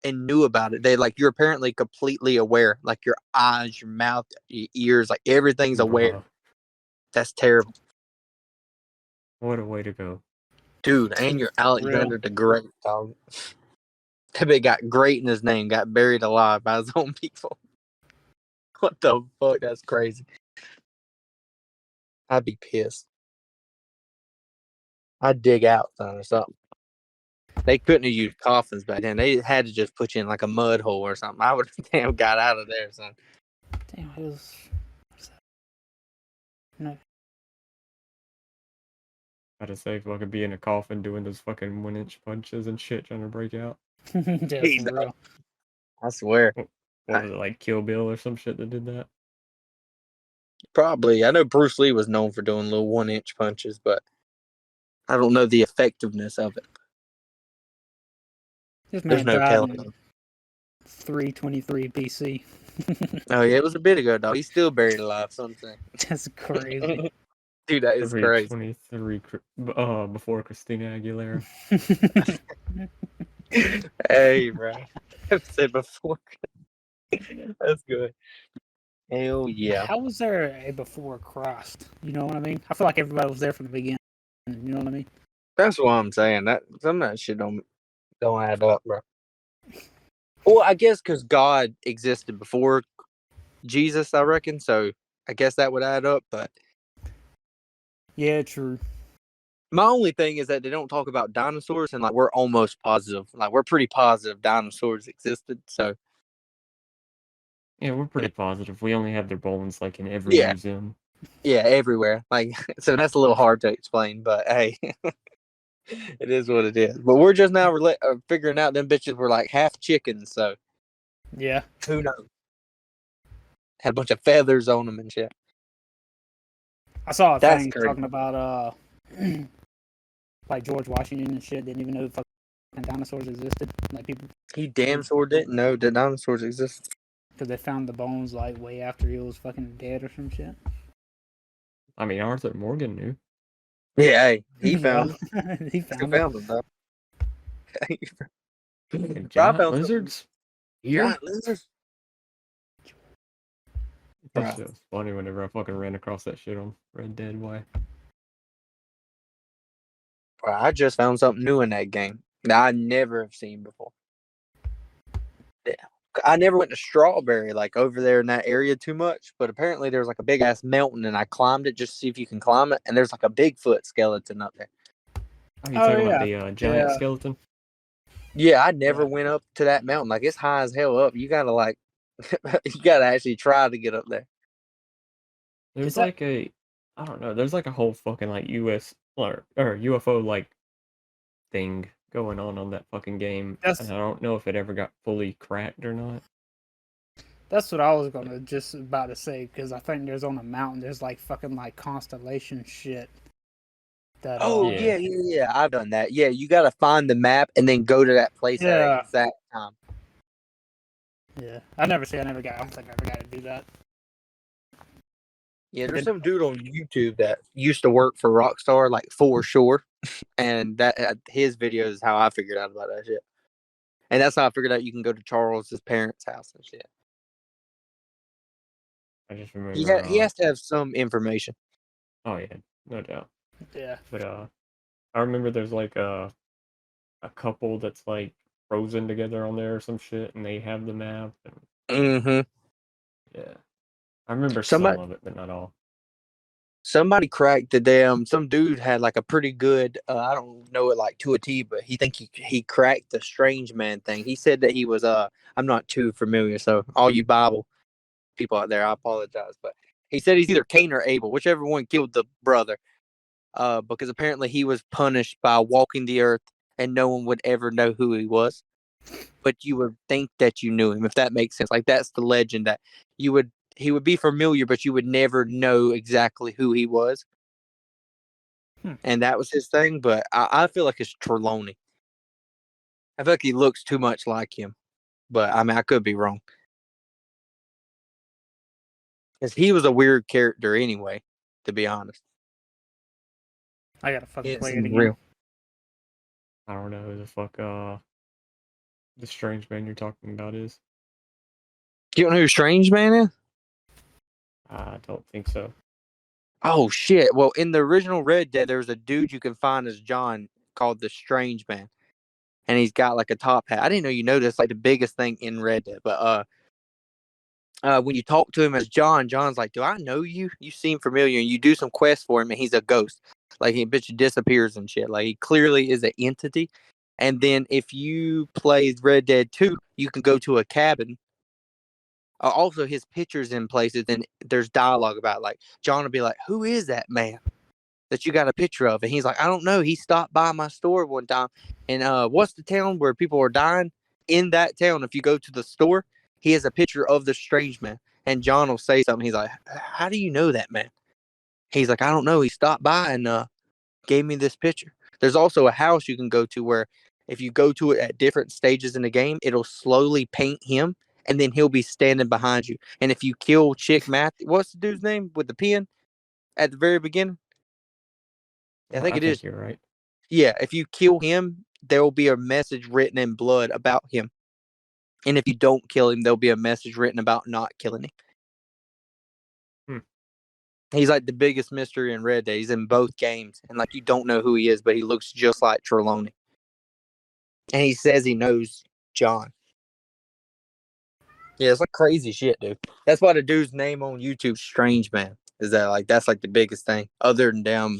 and knew about it. They like you're apparently completely aware, like your eyes, your mouth, your ears, like everything's aware. Bruh, That's terrible, what a way to go. dude. And you're Alexander the Great, dog. That man got great in his name, got buried alive by his own people. What the fuck? That's crazy. I'd be pissed. I'd dig out or something. They couldn't have used coffins back then. They had to just put you in like a mud hole or something. I would have damn got out of there, son. Damn, it was. What's that? No. I'd have say fucking be in a coffin doing those fucking 1-inch punches and shit trying to break out. Yeah, He's for real. I swear. What was it, like Kill Bill or some shit that did that? Probably. I know Bruce Lee was known for doing little 1-inch punches, but I don't know the effectiveness of it. This There's man no died telling. in 323 BC. Oh yeah, it was a bit ago, dog. He's still buried alive. Something. That's crazy. Dude, that is crazy. 23 before Christina Aguilera. Hey, bro. I've said before. That's good. Hell yeah. How was there a before Christ? You know what I mean? I feel like everybody was there from the beginning. You know what I mean? That's what I'm saying. That some of that shit don't add up, bro. Well, I guess because God existed before Jesus, I reckon. So I guess that would add up. But Yeah, true. my only thing is that they don't talk about dinosaurs, and like we're almost positive, like we're pretty positive dinosaurs existed. So Yeah, we're pretty positive. We only have their bones like in every Yeah. museum. yeah, everywhere. Like so that's a little hard to explain, but hey, it is what it is. But we're just now figuring out them bitches were like half chickens. So Yeah. who knows? Had a bunch of feathers on them and shit. I saw a That's thing crazy. talking about like George Washington and shit didn't even know fucking dinosaurs existed. Like people, He damn sure didn't know that dinosaurs existed. because they found the bones like way after he was fucking dead or some shit. I mean, Arthur Morgan knew. Yeah, hey, he found them. them. He He found them. found them, though. And Bro, I giant found lizards? Here? Giant lizards. That Bruh. shit was funny whenever I fucking ran across that shit on Red Dead Way. Bro, I just found something new in that game that I never have seen before. Yeah. I never went to Strawberry, like over there in that area too much, but apparently there's like a big ass mountain, and I climbed it just to see if you can climb it, and there's like a Bigfoot skeleton up there. Oh, you Oh, talking about yeah. the giant Yeah. skeleton? Yeah, I never went up to that mountain. Like it's high as hell up. You gotta like, you gotta actually try to get up there. There's Is that- like I don't know. There's like a whole fucking like US or UFO like thing going on that fucking game, That's- and I don't know if it ever got fully cracked or not. That's what I was gonna just about to say, because I think there's on a mountain. There's like fucking like constellation shit. That Oh Yeah. yeah. I've done that. Yeah, you gotta find the map and then go to that place at Yeah. the exact time. yeah. I don't think I ever got to do that. Yeah, there's some dude on YouTube that used to work for Rockstar, like for sure, and that his videos is how I figured out about that shit. And that's how I figured out you can go to Charles's parents' house and shit. I just remember. He has to have some information. Oh yeah, no doubt. Yeah. But I remember there's like a couple that's like frozen together on there or some shit, and they have the map. And Mm-hmm. yeah, I remember Somebody- some of it, but not all. Somebody cracked the damn. Some dude had like a pretty good. I don't know it like to a T, but he think he cracked the strange man thing. He said that he was. I'm not too familiar, so all you Bible people out there, I apologize, but He said he's either Cain or Abel, whichever one killed the brother. Because apparently he was punished by walking the earth and no one would ever know who he was. But you would think that you knew him, if that makes sense. Like that's the legend that he would be familiar, but you would never know exactly who he was. And that was his thing. But I feel like it's Trelawney. I feel like he looks too much like him. But I mean, I could be wrong. Because he was a weird character anyway, to be honest. I gotta fucking It play it seemed again. real. I don't know who the fuck the strange man you're talking about is. You don't know who Strange Man is? I don't think so. Oh shit! Well, in the original Red Dead, there's a dude you can find as John called the Strange Man, and he's got like a top hat. I didn't know you noticed like the biggest thing in Red Dead, but when you talk to him as John, John's like, "Do I know you? You seem familiar." And you do some quests for him, and he's a ghost. Like he bitch disappears and shit. Like he clearly is an entity. And then if you play Red Dead 2, you can go to a cabin. Also, his pictures in places, and there's dialogue about it. Like John will be like, "Who is that man that you got a picture of?" And he's like, "I don't know. He stopped by my store one time." And what's the town where people are dying? In that town, if you go to the store, he has a picture of the strange man. And John will say something. He's like, "How do you know that man?" He's like, "I don't know. He stopped by and gave me this picture." There's also a house you can go to where if you go to it at different stages in the game, it'll slowly paint him and then he'll be standing behind you. And if you kill Chick Matthew, what's the dude's name with the pen at the very beginning? I think I it think is. you're right. Yeah, if you kill him, there will be a message written in blood about him. And if you don't kill him, there'll be a message written about not killing him. He's like the biggest mystery in Red Dead. He's in both games. And like you don't know who he is, but he looks just like Trelawney. And he says he knows John. Yeah, it's like crazy shit, dude. That's why the dude's name on YouTube, Strange Man, is that like that's like the biggest thing. Other than them,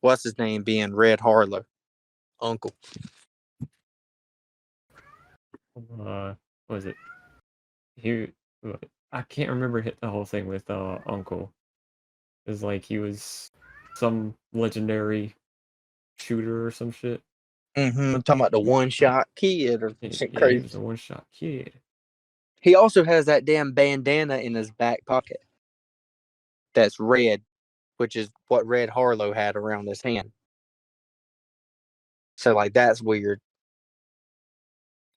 what's his name being Red Harlow, Uncle. What was it? He, I can't remember the whole thing with Uncle. It's like he was some legendary shooter or some shit. I'm talking about the one-shot kid or shit Yeah, he crazy. was a one-shot kid. He also has that damn bandana in his back pocket. That's red, which is what Red Harlow had around his hand. So like that's weird.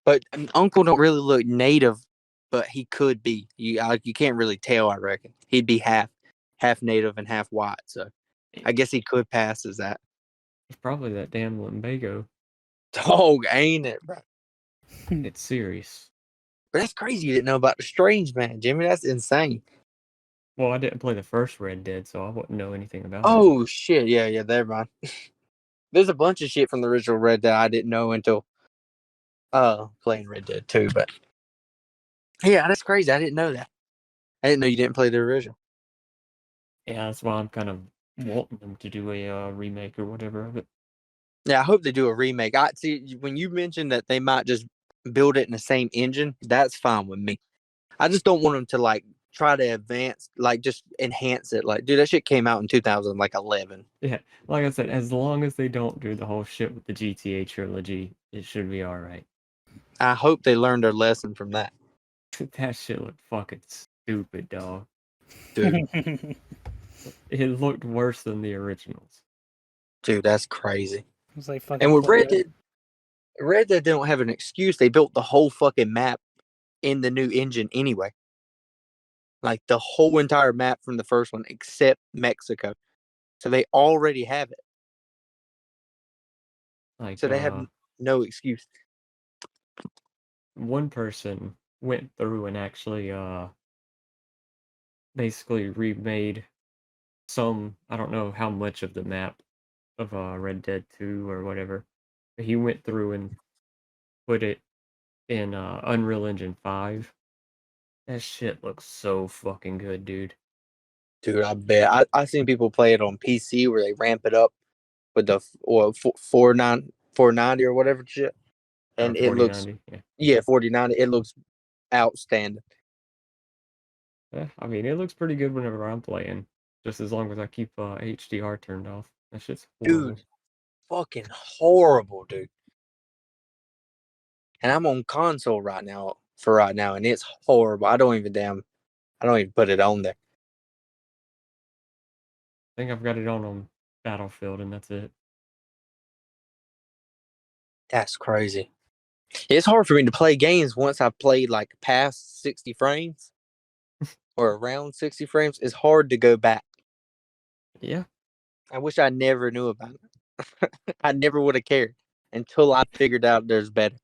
But Uncle don't really look native, but he could be. You can't really tell. I reckon he'd be half native and half white. So I guess he could pass as that. It's probably that damn lumbago. Dog, ain't it, bro? It's serious. But that's crazy. You didn't know about the Strange Man, Jimmy. That's insane. Well, I didn't play the first Red Dead, so I wouldn't know anything about it. Oh shit! Yeah, never mind. There's a bunch of shit from the original Red Dead I didn't know until playing Red Dead 2. But yeah, that's crazy. I didn't know that. I didn't know you didn't play the original. Yeah, that's why I'm kind of wanting them to do a remake or whatever of it. Yeah, I hope they do a remake. I see when you mentioned that they might just build it in the same engine. That's fine with me. I just don't want them to like try to advance, like just enhance it. Like, dude, that shit came out in 2011. Yeah, like I said, as long as they don't do the whole shit with the GTA trilogy, it should be alright. I hope they learned their lesson from that. That shit looked fucking stupid, dog. Dude, It looked worse than the originals. dude, that's crazy. It's like fucking. And with Red Dead don't have an excuse. They built the whole fucking map in the new engine anyway. Like the whole entire map from the first one, except Mexico. So they already have it. Like, So they have no excuse. one person went through and actually basically remade some, I don't know how much of the map of Red Dead 2 or whatever. But he went through and put it in Unreal Engine 5. That shit looks so fucking good, dude. Dude, I bet. I seen people play it on PC where they ramp it up with the 490 or whatever shit. And it looks 4090, yeah. 4090. It looks outstanding. Yeah, I mean, it looks pretty good whenever I'm playing, just as long as I keep HDR turned off. That shit's horrible. Dude, fucking horrible, dude. And I'm on console right now and it's horrible. I don't even put it on there. I think I've got it on Battlefield, and that's it. That's crazy. It's hard for me to play games once I've played like past 60 frames or around 60 frames. It's hard to go back. Yeah. I wish I never knew about it. I never would have cared until I figured out there's better.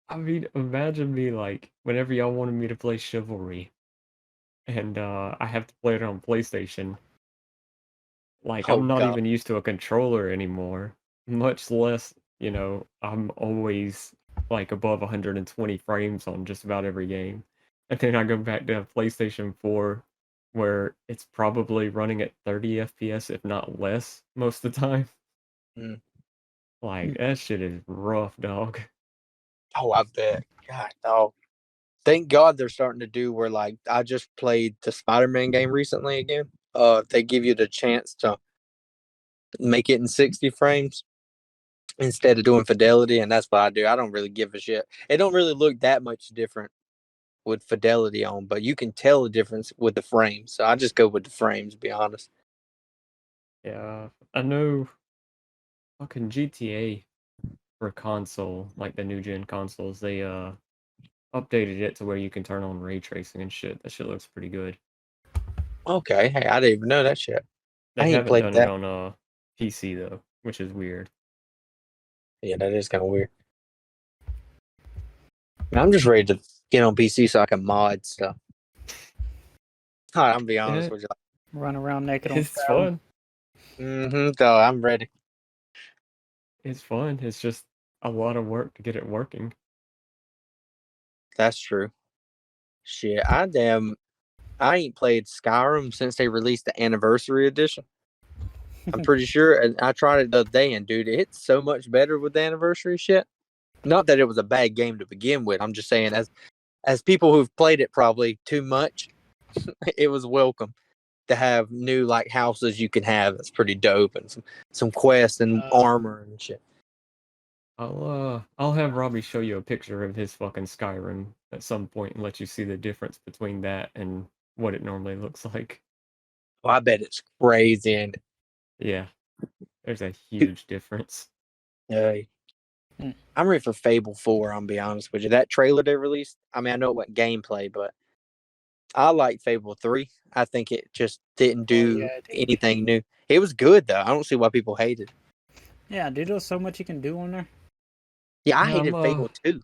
I mean, imagine me like whenever y'all wanted me to play Chivalry, and I have to play it on PlayStation. Like, Oh I'm not god. even used to a controller anymore, much less, I'm always like above 120 frames on just about every game. And then I go back to PlayStation 4, where it's probably running at 30 FPS, if not less, most of the time. Mm. Like, that shit is rough, dog. Oh, I bet. God, dog. Thank God they're starting to do where like I just played the Spider-Man game recently again. They give you the chance to make it in 60 frames instead of doing fidelity, and that's what I do. I don't really give a shit. It don't really look that much different with fidelity on, but you can tell the difference with the frames. So I just go with the frames, to be honest. Yeah, I know fucking GTA for console, like the new gen consoles, they updated it to where you can turn on ray tracing and shit. That shit looks pretty good. Okay, hey, I didn't even know that shit. They I ain't haven't played done it that. on PC though, which is weird. Yeah, that is kind of weird. I'm just ready to get on PC so I can mod stuff. All right, I'm gonna be honest Yeah, with you. Run around naked on it's Skyrim. fun. So I'm ready. It's fun. It's just a lot of work to get it working. That's true. Shit, I ain't played Skyrim since they released the anniversary edition. I'm pretty sure, and I tried it the other day, and dude, it's so much better with the anniversary shit. Not that it was a bad game to begin with. I'm just saying, as people who've played it probably too much, it was welcome to have new like houses you can have. That's pretty dope, and some quests and armor and shit. I'll have Robbie show you a picture of his fucking Skyrim at some point and let you see the difference between that and what it normally looks like. Well, I bet it's crazy, and Yeah, there's a huge difference. I'm ready for Fable 4. I'm gonna be honest with you. That trailer they released. I mean, I know it went gameplay, but I like Fable 3. I think it just didn't do anything new. It was good though. I don't see why people hated it. Yeah, dude, there's so much you can do on there. Yeah, I Yeah, hated Fable 2.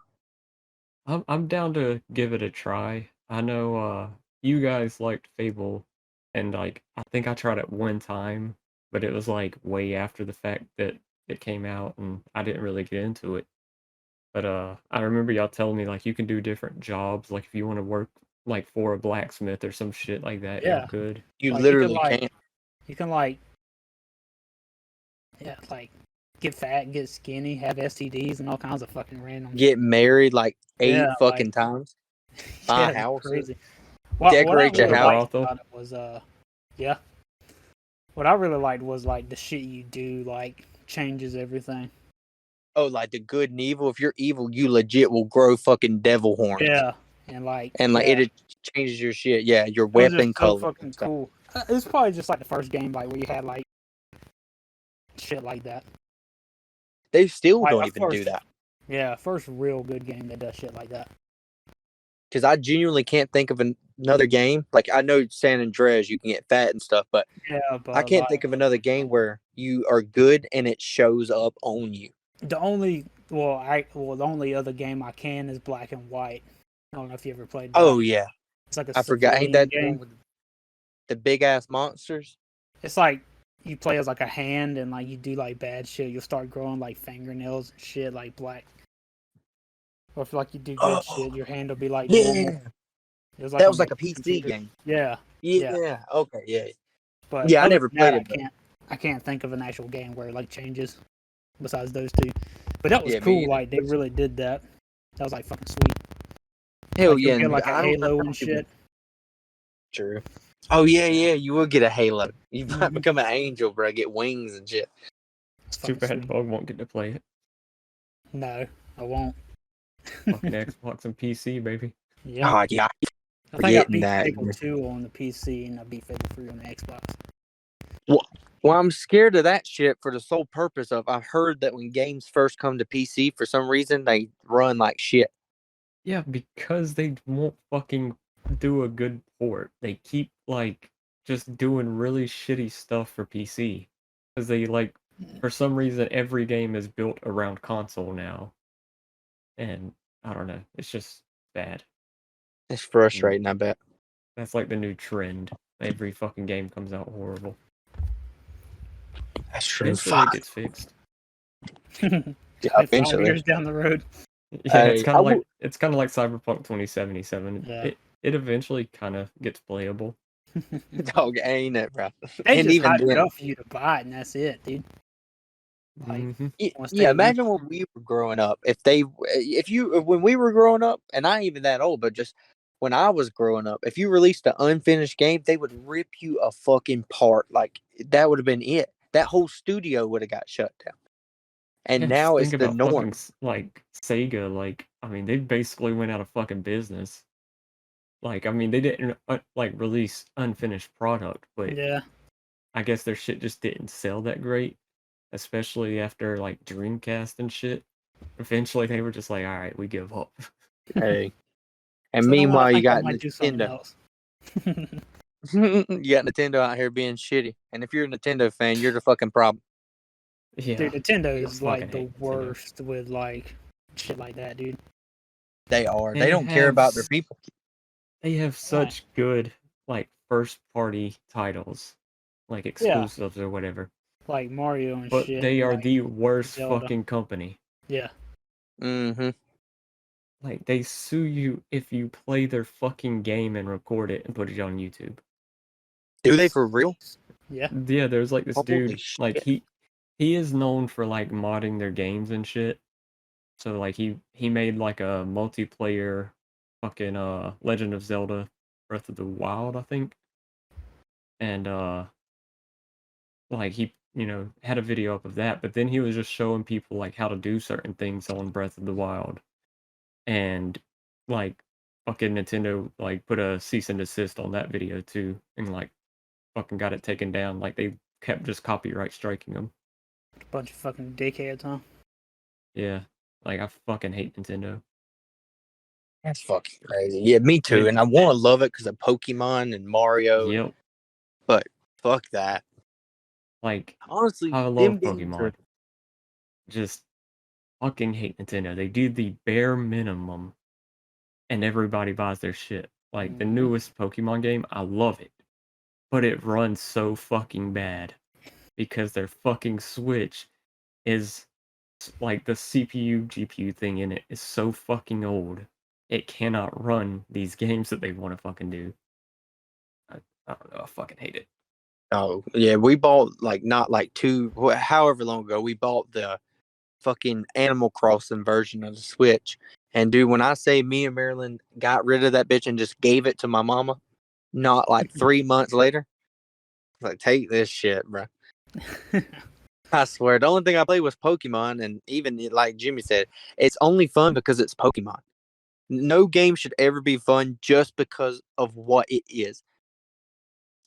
I'm down to give it a try. I know you guys liked Fable, and like I think I tried it one time, but it was like way after the fact that it came out, and I didn't really get into it. But I remember y'all telling me like you can do different jobs, like if you want to work like for a blacksmith or some shit like that, Yeah. you're good. You Like, literally can't. You can like, yeah, like get fat, get skinny, have STDs, and all kinds of fucking random. Get married like 8 Yeah, fucking like- times. Buy Yeah, it's houses. crazy. Decorate your really house. liked about it was yeah. What I really liked was like the shit you do like changes everything. Oh, like the good and evil. If you're evil, you legit will grow fucking devil horns. Yeah, and like it changes your shit. Yeah, your it was weapon just color. so fucking cool. It's probably just like the first game like where you had like shit like that. They still Like, don't at even do first- that. Yeah, first real good game that does shit like that. Because I genuinely can't think of another game. Like I know San Andreas, you can get fat and stuff, but Yeah, but I can't think of another game where you are good and it shows up on you. the only the only other game I can is Black and White. I don't know if you ever played that. Oh yeah, It's like a I forgot. Ain't that the game. one with the big ass monsters? It's like you play as like a hand and like you do like bad shit. You'll start growing like fingernails and shit like black. Or if like you do good shit, your hand will be like normal. It was That was on like a the PC computer. game. Yeah, Yeah. Okay. Yeah. but Yeah, I other never than that, played it, but- I can't think of an actual game where it like changes besides those two. But that was Yeah, me cool. either. Like they really did that. That was like fucking sweet. Hell Like, you'll yeah. get and like I a don't know Halo how and people- shit. True. Oh yeah, you will get a halo. You might Mhm. become an angel, bro. Get wings and shit. It's Too fucking bad sweet. Bug won't get to play it. No, I won't. Fucking Xbox and PC, baby. Yeah. Oh yeah, I think I forgetting beat that. Fable 2 on the PC and I beat Fable 3 on the Xbox. Well, I'm scared of that shit for the sole purpose of I've heard that when games first come to PC, for some reason they run like shit. Yeah, because they won't fucking do a good port. They keep like just doing really shitty stuff for PC. Because they like, for some reason, every game is built around console now. And I don't know, it's just bad. It's frustrating, I bet. That's like the new trend. Every fucking game comes out horrible. That's true. Eventually it gets fixed. Yeah, 5 eventually. years down the road. Yeah, it's Hey, kind of like Cyberpunk 2077. Yeah. It eventually kind of gets playable. Dog, ain't it, bro? They And just even hype it then, up for you to buy it, and that's it, dude. Like, Mhm. once yeah. they Imagine when we were growing up. When we were growing up, and I ain't even that old, but just when I was growing up, if you released an unfinished game, they would rip you a fucking part. Like that would have been it. That whole studio would have got shut down. And Yeah, just now it's think the about fucking norm. like Sega. Like, I mean, they basically went out of fucking business. Like, I mean, they didn't like release unfinished product, but Yeah. I guess their shit just didn't sell that great, especially after like Dreamcast and shit. Eventually, they were just like, "All right, we give up." Hey. And So you know what? I meanwhile, you think I got might do something Nintendo. else. You got Nintendo out here being shitty. And if you're a Nintendo fan, you're the fucking problem. Yeah, Dude, Nintendo I is fucking like the hate Nintendo. worst with like shit like that, dude. They are. They They don't care have about their people. They have such good like first party titles, like Yeah, exclusives or whatever. like Mario and But shit. they are Like the worst Zelda. fucking company. Yeah. Mm-hmm. Like they sue you if you play their fucking game and record it and put it on YouTube. Do they for real? Yeah. Yeah, there's like this Holy dude, like shit. he is known for like modding their games and shit. So like he made like a multiplayer fucking Legend of Zelda Breath of the Wild, I think. And like he had a video up of that, but then he was just showing people like how to do certain things on Breath of the Wild. And like fucking Nintendo like put a cease and desist on that video too, and like fucking got it taken down. Like they kept just copyright striking them. Bunch of fucking dickheads, huh? Yeah, like I fucking hate Nintendo. That's fucking crazy. Yeah, me too. It, And I want to love it because of Pokemon and Mario. yep. But fuck that. Like Honestly, I them love games are. Pokemon. Just fucking hate Nintendo. They do the bare minimum and everybody buys their shit. Like the Mhm. newest Pokemon game, I love it. But it runs so fucking bad because their fucking Switch is like the CPU GPU thing in it is so fucking old. It cannot run these games that they want to fucking do. I, I don't know, I fucking hate it. Oh yeah, we bought like not like however long ago we bought the fucking Animal Crossing version of the Switch. And dude, when I say me and Marilyn got rid of that bitch and just gave it to my mama, not like 3 months later, like take this shit, bro. I swear, the only thing I played was Pokemon, and even like Jimmy said, it's only fun because it's Pokemon. No game should ever be fun just because of what it is.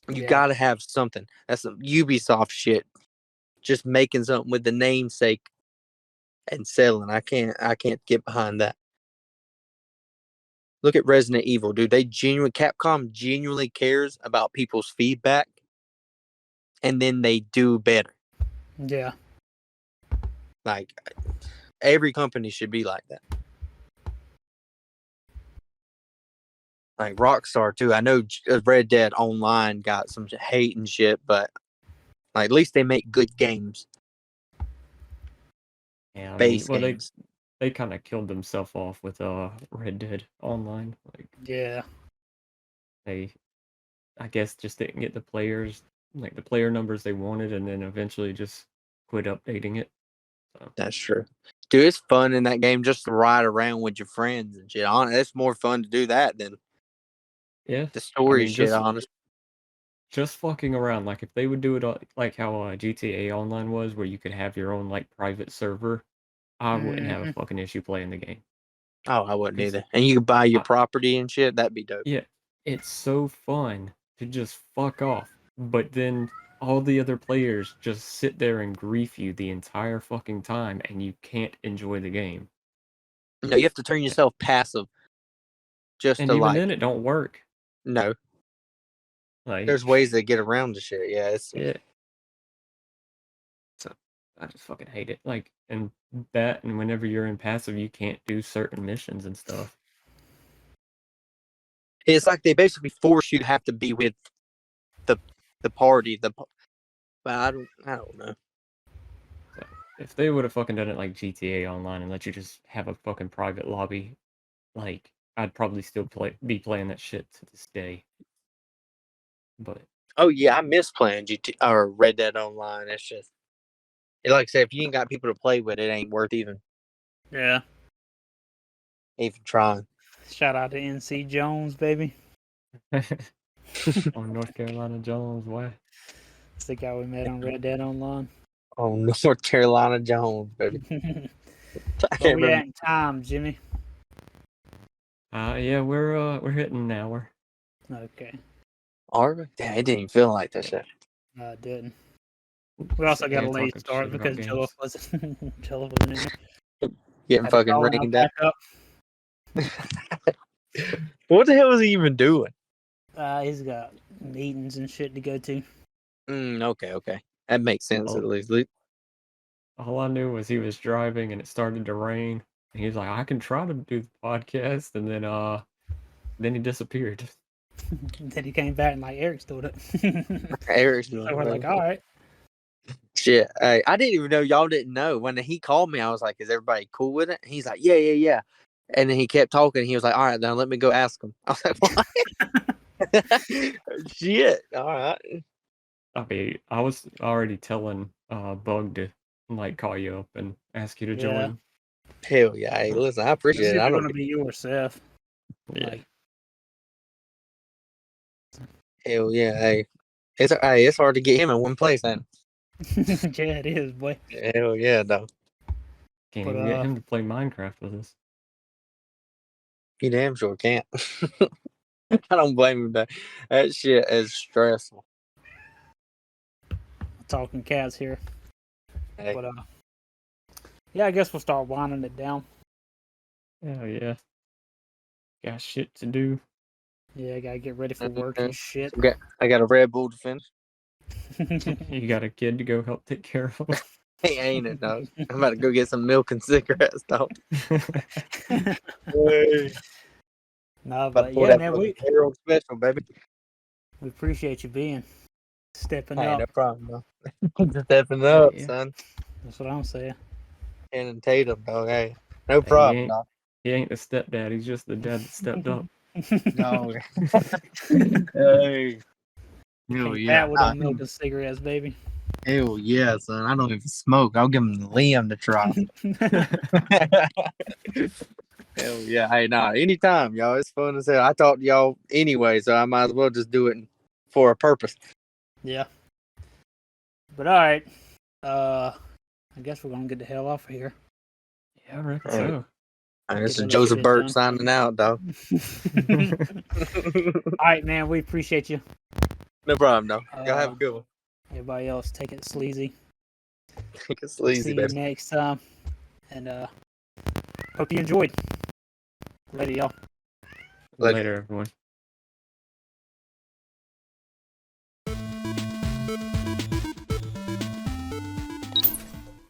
You Yeah. gotta have something. That's some Ubisoft shit. Just making something with the namesake and selling. I can't get behind that. Look at Resident Evil, dude. Capcom genuinely cares about people's feedback, and then they do better. Yeah. Like every company should be like that. Like Rockstar too. I know Red Dead Online got some hate and shit, but like, at least they make good games, Yeah, I mean, base well games. they kind of killed themselves off with Red Dead Online. Like Yeah. they, I guess, just didn't get the players like the player numbers they wanted, and then eventually just quit updating it. So. That's true, dude. It's fun in that game just to ride around with your friends and shit. It's more fun to do that than Yeah. The story mean, shit, just- honestly. Just fucking around. Like if they would do it like how GTA Online was, where you could have your own like private server, I wouldn't have a fucking issue playing the game. Oh, I wouldn't 'Cause either. And you could buy your I- property and shit. That'd be dope. Yeah, it's so fun to just fuck off. But then all the other players just sit there and grief you the entire fucking time, and you can't enjoy the game. No, you have to turn yourself passive. Just And to even like, then, it don't work. no. Like, There's ways to get around the shit. Yeah, it's yeah. So I just fucking hate it. Like, and that, and whenever you're in passive, you can't do certain missions and stuff. like they basically force you to have to be with the party. But I don't know. If they would have fucking done it like GTA Online and let you just have a fucking private lobby, like I'd probably still be playing that shit to this day. But Oh yeah, I miss playing GT or Red Dead Online. It's just like I said, if you ain't got people to play with, it ain't worth even Yeah. trying. Shout out to NC Jones, baby. on North Carolina Jones, why? It's the guy we met on Red Dead Online. Oh, North Carolina Jones, baby. I Where can't we remember. at in time, Jimmy? Yeah, we're hitting an hour. Okay. Are we? Damn, it didn't even feel like that shit. I didn't. We also Sitting got a here late talking start shit about because games. Jello wasn't Jello wasn't in there. Getting Had to fucking call him rained out. back up. What the hell is he even doing? He's got meetings and shit to go to. Okay. That makes sense Oh. at least. All I knew was he was driving and it started to rain. And he was like, I can try to do the podcast, and then he disappeared. Then he came back and like Eric's doing it. Eric's So we're like, all right. shit. Hey, I didn't even know y'all didn't know. When he called me, I was like, "Is everybody cool with it?" He's like, "Yeah." And then he kept talking. He was like, "All right, then let me go ask him." I was like, "What?" Shit. All right. I mean, I was already telling Bug to like call you up and ask you to Yeah. join. Hell yeah. Hey, listen, I This appreciate is it. I going don't. to be yourself. Yeah. Like, Hell yeah. Hey, it's hard to get him in one place, then. yeah, it is, boy. Hell yeah, though. Can't But, even get him to play Minecraft with us. You damn sure can't. I don't blame him. That shit is stressful. Talking cats here. Hey. But yeah, I guess we'll start winding it down. Hell yeah. Got shit to do. Yeah, I gotta get ready for work and shit. I got a Red Bull to finish. You got a kid to go help take care of. Hey, ain't it, dog? I'm about to go get some milk and cigarettes, dog. No, About but to pull yeah, that man, fucking we Harold special, baby. appreciate you stepping Hey, up. no problem, dog. Just stepping up, Yeah. son. That's what I'm saying. Shannon Tatum, dog. Hey, no problem, ain't- dog. He ain't the stepdad, he's just the dad that stepped up. No. Hey. Hell Ain't yeah. that with them milk and cigarettes, baby. Hell yeah, son. I don't even smoke. I'll give him Liam to try. Hell yeah. Hey, nah, anytime, y'all. It's fun as hell. I talk to y'all anyway, so I might as well just do it for a purpose. Yeah. But all right. I guess we're gonna get the hell off of here. Yeah, I reckon Alright. so. Hey, this is Get that Joseph shit Burke done. signing out, dog. All right, man. We appreciate you. No problem, dog. Y'all have a Uh, good one. Everybody else, take it sleazy. Take it sleazy, See you baby. next time. And hope you enjoyed. Later, y'all. Later. Later, everyone.